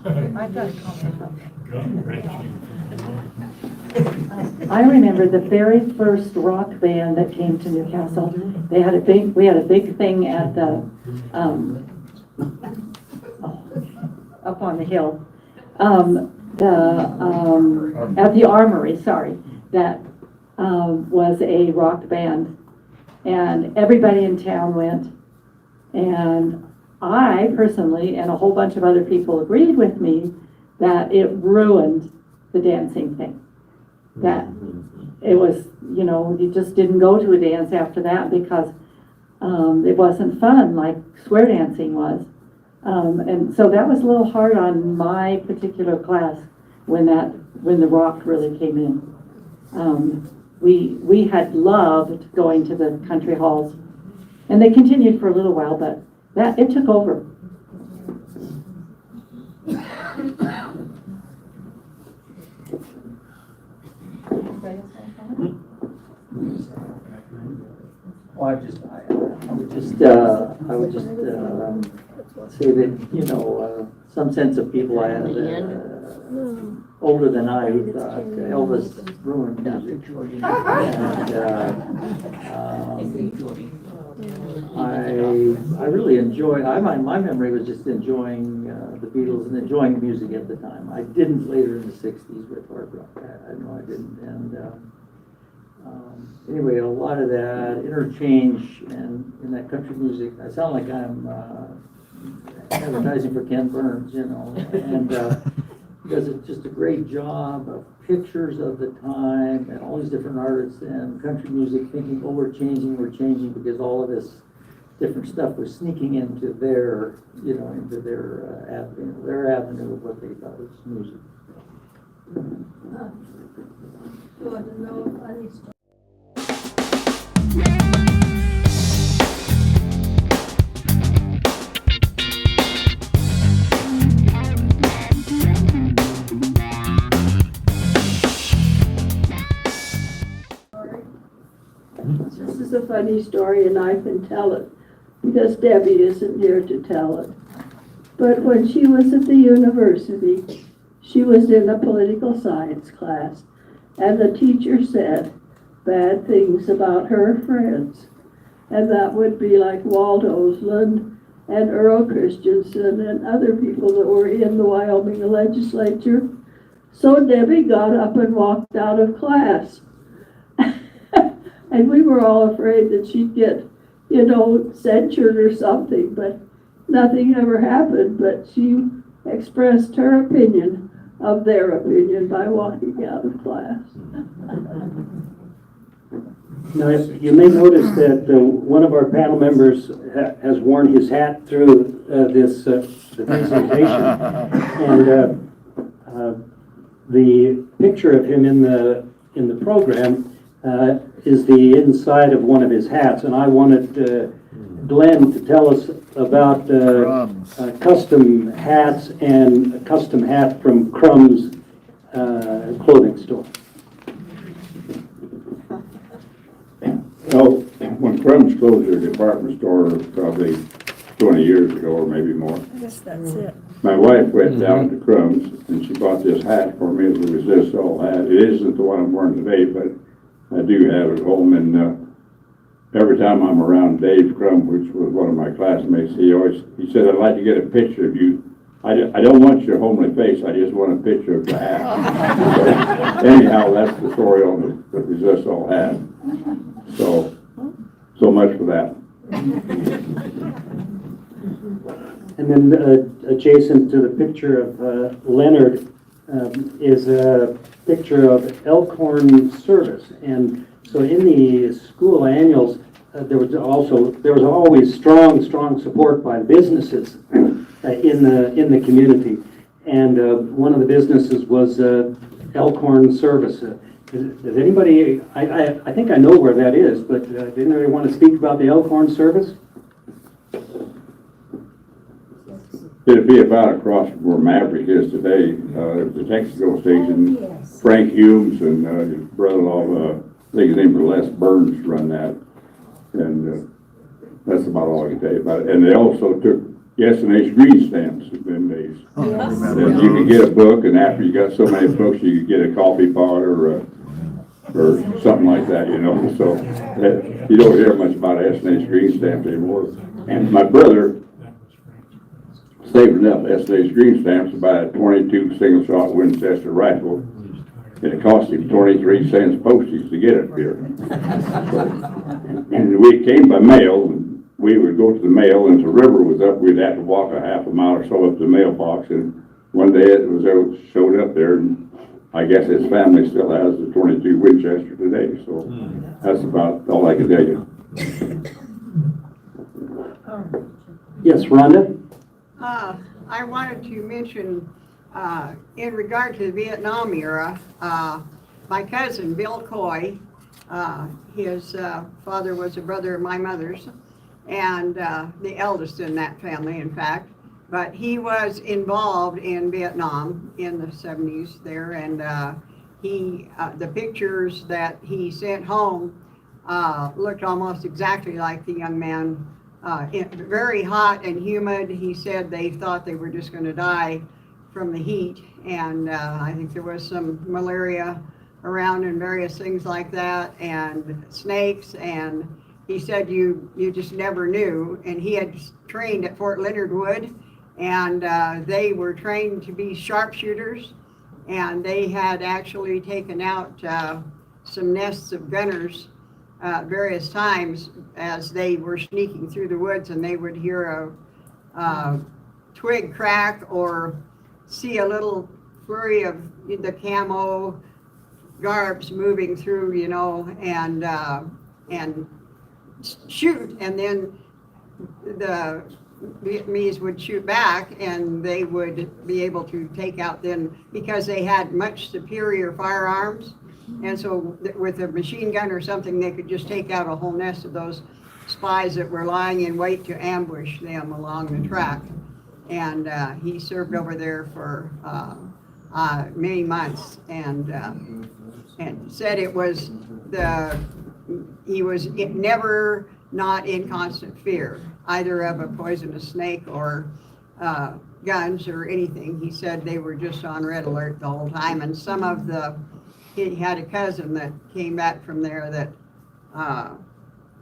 I got a comment. I remember the very first rock band that came to Newcastle. We had a big thing at the, up on the hill, at the Armory, that was a rock band. And everybody in town went. And I personally, and a whole bunch of other people agreed with me, that it ruined the dancing thing. That it was, you know, you just didn't go to a dance after that because it wasn't fun like square dancing was. And so that was a little hard on my particular class when the rock really came in. We had loved going to the country halls, and they continued for a little while, but it took over. Well, I would just say that, you know, some sense of people I had older than I who thought Elvis ruined music. And I really enjoyed, my memory was just enjoying the Beatles and enjoying music at the time. I didn't later in the 60s with hard rock. I know I didn't. And anyway, a lot of that interchange and in that country music, I sound like I'm advertising for Ken Burns, you know, and he does just a great job of pictures of the time and all these different artists and country music thinking, oh, we're changing because all of this different stuff was sneaking into their, you know, into their avenue of what they thought was music. You want to know a funny story? This is a funny story, and I can tell it because Debbie isn't here to tell it. But when she was at the university, she was in a political science class, and the teacher said bad things about her friends. And that would be like Walt Osland and Earl Christensen and other people that were in the Wyoming legislature. So Debbie got up and walked out of class. And we were all afraid that she'd get, you know, censured or something, but nothing ever happened. But she expressed her opinion of their opinion by walking out of class. Now, you may notice that one of our panel members has worn his hat through the presentation. And the picture of him in the program is the inside of one of his hats, and I wanted Glenn to tell us about custom hats and a custom hat from Crumb's clothing store. Well, when Crumbs closed their department store probably 20 years ago or maybe more, I guess that's it. my wife went down to Crumbs and she bought this hat for me. It's a Resist All hat. It isn't the one I'm wearing today, but I do have it at home. And every time I'm around Dave Crum, which was one of my classmates, he said, I'd like to get a picture of you. I don't want your homely face, I just want a picture of the hat. So, anyhow, that's the story on the Resist All hat. So much for that. And then adjacent to the picture of Lenard is a picture of Elkhorn Service. And so in the school annuals, there was always strong support by businesses in the community. And one of the businesses was Elkhorn Service. Does anybody, I think I know where that is, but does anybody want to speak about the Elkhorn Service? It'd be about across where Maverick is today. The Texaco station, Frank Humes and his brother-in-law, I think his name was Les Burns, run that. And that's about all I can tell you about it. And they also took S&H green stamps in them days. You could get a book, and after you got so many books, you could get a coffee pot or something like that, you know. So you don't hear much about S&H green stamps anymore. And my brother saved enough S&H green stamps to buy a 22 single-shot Winchester rifle, and it cost him 23 cents postage to get it here. And we came by mail, and we would go to the mail, and if the river was up, we'd have to walk a half a mile or so up to the mailbox, and one day it showed up there, and I guess his family still has the 22 Winchester today, so that's about all I can tell you. Yes, Rhonda? I wanted to mention, in regard to the Vietnam era, my cousin, Bill Coy, his father was a brother of my mother's, and the eldest in that family, in fact. But he was involved in Vietnam in the 70s there, and the pictures that he sent home looked almost exactly like the young man. Very hot and humid. He said they thought they were just going to die from the heat, and I think there was some malaria around and various things like that, and snakes, and he said you just never knew. And he had trained at Fort Leonard Wood, and they were trained to be sharpshooters, and they had actually taken out some nests of gunners various times as they were sneaking through the woods, and they would hear a twig crack or see a little flurry of the camo garbs moving through, you know, and shoot, and then the Vietnamese would shoot back, and they would be able to take out then, because they had much superior firearms. And so with a machine gun or something, they could just take out a whole nest of those spies that were lying in wait to ambush them along the track. And he served over there for many months, and said it was he was never not in constant fear, either of a poisonous snake or guns or anything. He said they were just on red alert the whole time. And some of he had a cousin that came back from there that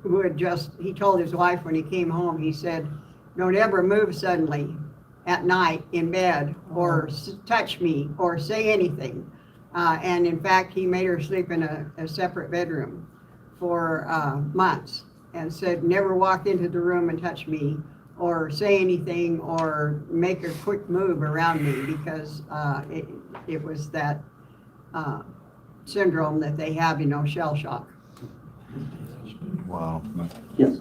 who had he told his wife when he came home, he said, don't ever move suddenly at night in bed or touch me or say anything. And in fact, he made her sleep in a separate bedroom for months, and said, never walk into the room and touch me or say anything or make a quick move around me, because it was that syndrome that they have, you know, shell shock. Wow. Yes.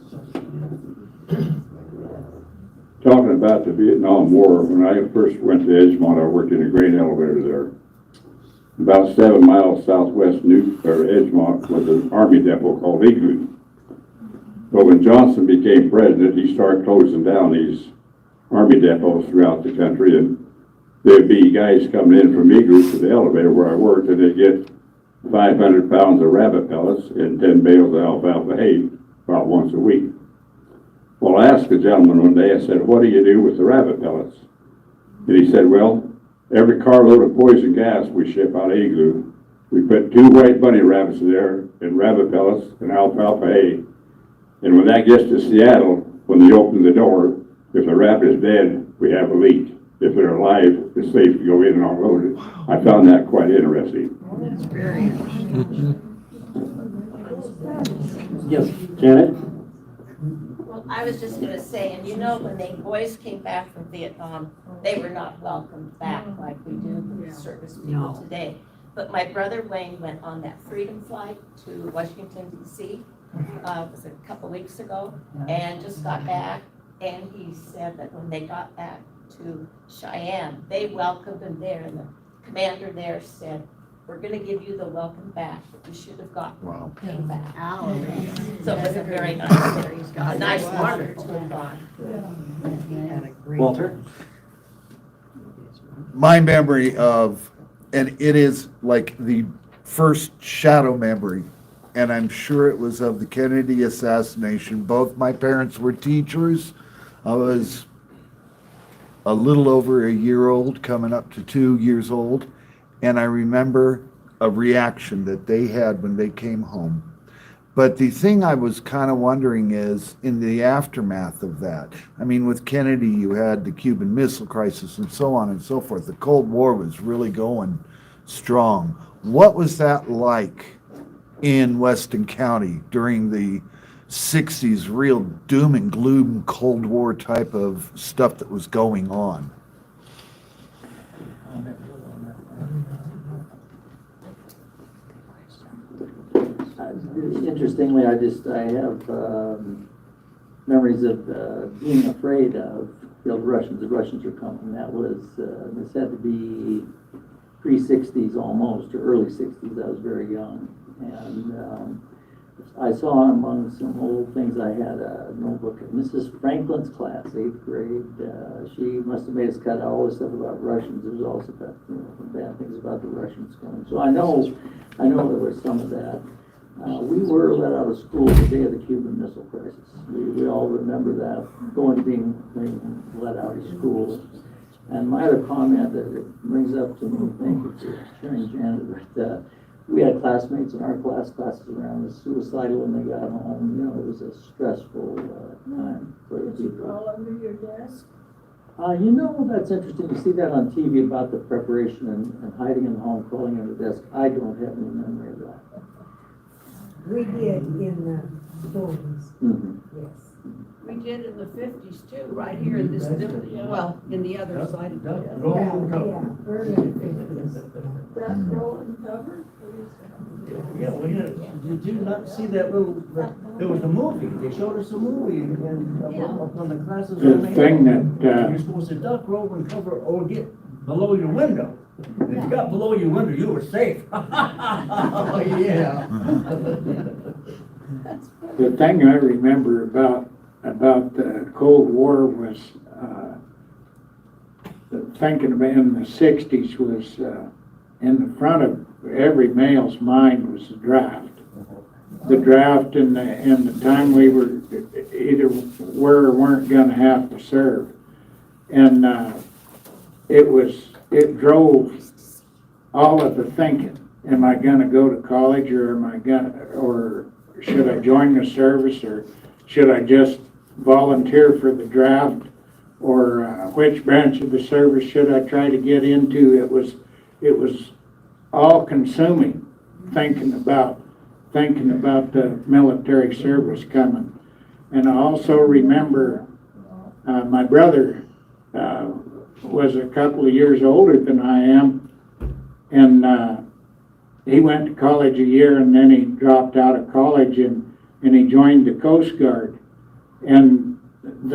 Talking about the Vietnam War, when I first went to Edgemont, I worked in a grain elevator there. About 7 miles southwest Edgemont was an army depot called Igloo. But when Johnson became president, he started closing down these army depots throughout the country, and there'd be guys coming in from Eagles to the elevator where I worked, and they'd get 500 pounds of rabbit pellets and 10 bales of alfalfa hay about once a week. Well, I asked the gentleman one day, I said, what do you do with the rabbit pellets? And he said, well, every carload of poison gas we ship out of Igloo, we put 2 white bunny rabbits there and rabbit pellets and alfalfa hay. And when that gets to Seattle, when they open the door, if the rabbit is dead, we have a leak. If they're alive, it's safe to go in and unload it. I found that quite interesting. That's very interesting. Yes, Janet? Well, I was just gonna say, and you know, when the boys came back from Vietnam, they were not welcomed back like we do service people today. But my brother Wayne went on that freedom flight to Washington DC, it was a couple weeks ago, and just got back. And he said that when they got back to Cheyenne, they welcomed him there, and the commander there said, we're gonna give you the welcome back that you should have gotten came back. So it was a very nice honor to have gone. Walter? My memory of, and it is like the first shadow memory, and I'm sure it was of the Kennedy assassination. Both my parents were teachers. I was a little over a year old, coming up to 2 years old, and I remember a reaction that they had when they came home. But the thing I was kind of wondering is, in the aftermath of that, I mean, with Kennedy, you had the Cuban Missile Crisis and so on and so forth. The Cold War was really going strong. What was that like in Weston County during the 60s, real doom and gloom Cold War type of stuff that was going on? Interestingly, I have memories of being afraid of the Russians. The Russians are coming. This had to be pre-60s almost, or early 60s. I was very young. And I saw among some old things, I had a notebook of Mrs. Franklin's class, 8th grade. She must have made us cut out all this stuff about Russians. There was also some bad things about the Russians coming. So I know there was some of that. We were let out of school the day of the Cuban Missile Crisis. We all remember that, being let out of school. And my other comment that it brings up to me, thank you for sharing, Janet, that we had classmates in our classes around was suicidal when they got home. You know, it was a stressful time for the Did you people. crawl under your desk? You know, that's interesting. You see that on TV about the preparation and hiding in the home, crawling under the desk. I don't have any memory of that. We did in the dorms, yes. We did in the 50s too, right here in this building, well, in the other side of the building. Yeah, we're in the 50s. That roll and cover? Yeah, well, did you not see that little, there was a movie, they showed us a movie, and up on the classes. The thing that, You're supposed to duck, roll, and cover, or get below your window. If you got below your window, you were safe. Oh, yeah. the thing I remember about the Cold War was, thinking about in the 60s was, in the front of every male's mind was the draft. The draft and the time we were either were or weren't gonna have to serve. And, it drove all of the thinking. Am I gonna go to college, or should I join the service, or should I just volunteer for the draft, or which branch of the service should I try to get into? It was all consuming, thinking about the military service coming. And I also remember my brother was a couple of years older than I am, and he went to college a year, and then he dropped out of college and he joined the Coast Guard. And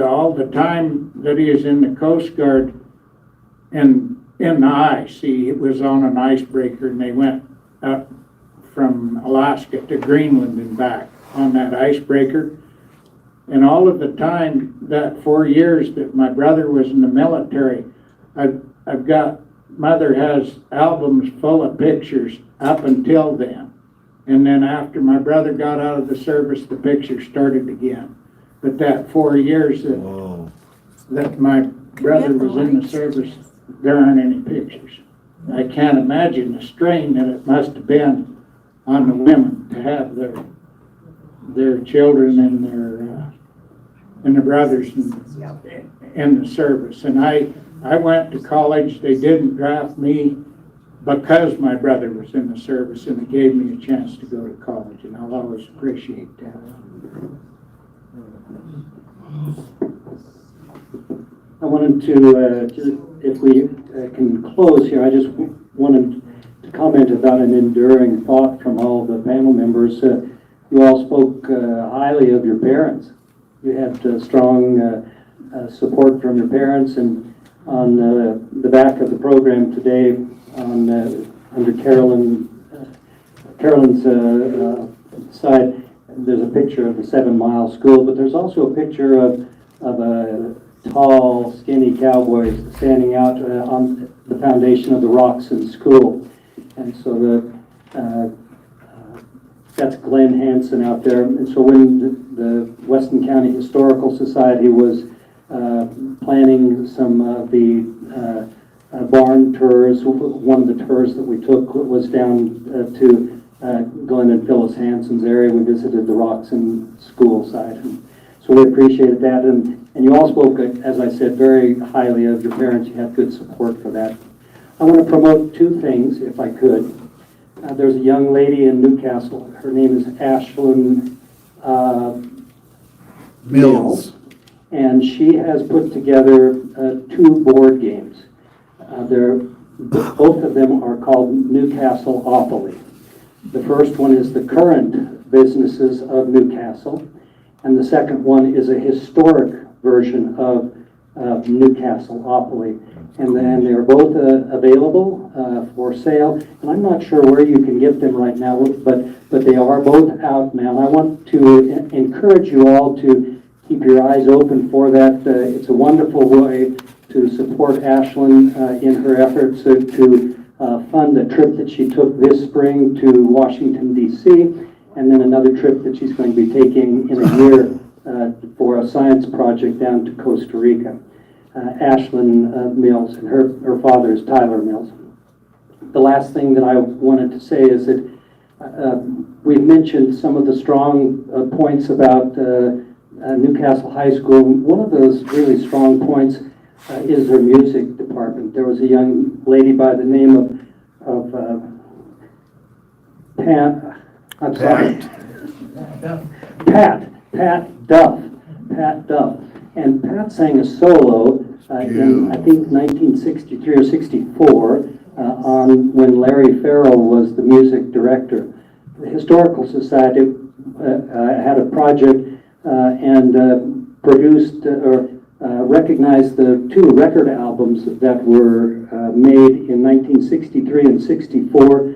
all the time that he was in the Coast Guard, and in the ice, he was on an icebreaker, and they went up from Alaska to Greenland and back on that icebreaker. And all of the time, that 4 years that my brother was in the military, I've got, Mother has albums full of pictures up until then. And then after my brother got out of the service, the pictures started again. But that 4 years that my brother was in the service, there aren't any pictures. I can't imagine the strain that it must have been on the women to have their children and their brothers in the service. And I went to college. They didn't draft me because my brother was in the service, and it gave me a chance to go to college, and I'll always appreciate that. I wanted to, if we can close here, I just wanted to comment about an enduring thought from all the panel members. You all spoke highly of your parents. You had strong support from your parents, and on the back of the program today, under Carolyn's side, there's a picture of the 7 Mile School, but there's also a picture of a tall, skinny cowboy standing out on the foundation of the Roxon School. And so that's Glenn Hanson out there. And so when the Weston County Historical Society was planning some of the barn tours, one of the tours that we took was down to Glenn and Phyllis Hanson's area. We visited the Roxon School side. And so we appreciated that. And you all spoke, as I said, very highly of your parents. You had good support for that. I want to promote 2 things, if I could. There's a young lady in Newcastle. Her name is Ashlyn Mills. And she has put together 2 board games. Both of them are called Newcastle-opoly. The first one is the current businesses of Newcastle, and the second one is a historic version of Newcastle-opoly. And then they're both available for sale. And I'm not sure where you can get them right now, but they are both out now. I want to encourage you all to keep your eyes open for that. It's a wonderful way to support Ashlyn in her efforts to fund a trip that she took this spring to Washington, D.C., and then another trip that she's going to be taking in a year for a science project down to Costa Rica. Ashlyn Mills, and her father is Tyler Mills. The last thing that I wanted to say is that we've mentioned some of the strong points about Newcastle High School. One of those really strong points is their music department. There was a young lady by the name of Pat Duff. And Pat sang a solo in, I think, 1963 or 64 on when Larry Farrell was the music director. The Historical Society had a project and produced or recognized the 2 record albums that were made in 1963 and 64.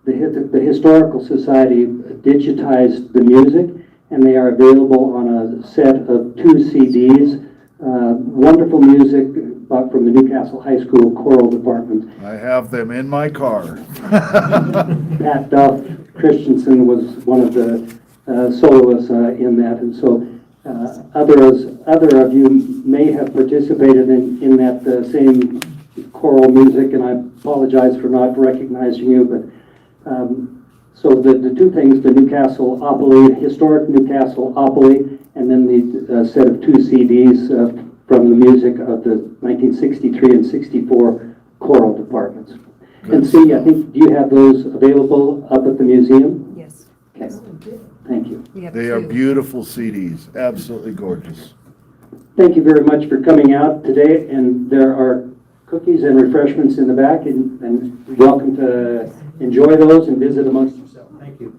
The Historical Society digitized the music, and they are available on a set of 2 CDs. Wonderful music from the Newcastle High School Choral Department. I have them in my car. Pat Duff Christensen was one of the soloists in that, and so other of you may have participated in that same choral music, and I apologize for not recognizing you, but so the 2 things, the Newcastle-opoly, historic Newcastle-opoly, and then the set of 2 CDs from the music of the 1963 and 64 choral departments. And see, I think, do you have those available up at the museum? Yes. Okay. Thank you. They are beautiful CDs, absolutely gorgeous. Thank you very much for coming out today, and there are cookies and refreshments in the back, and welcome to enjoy those and visit amongst yourselves. Thank you.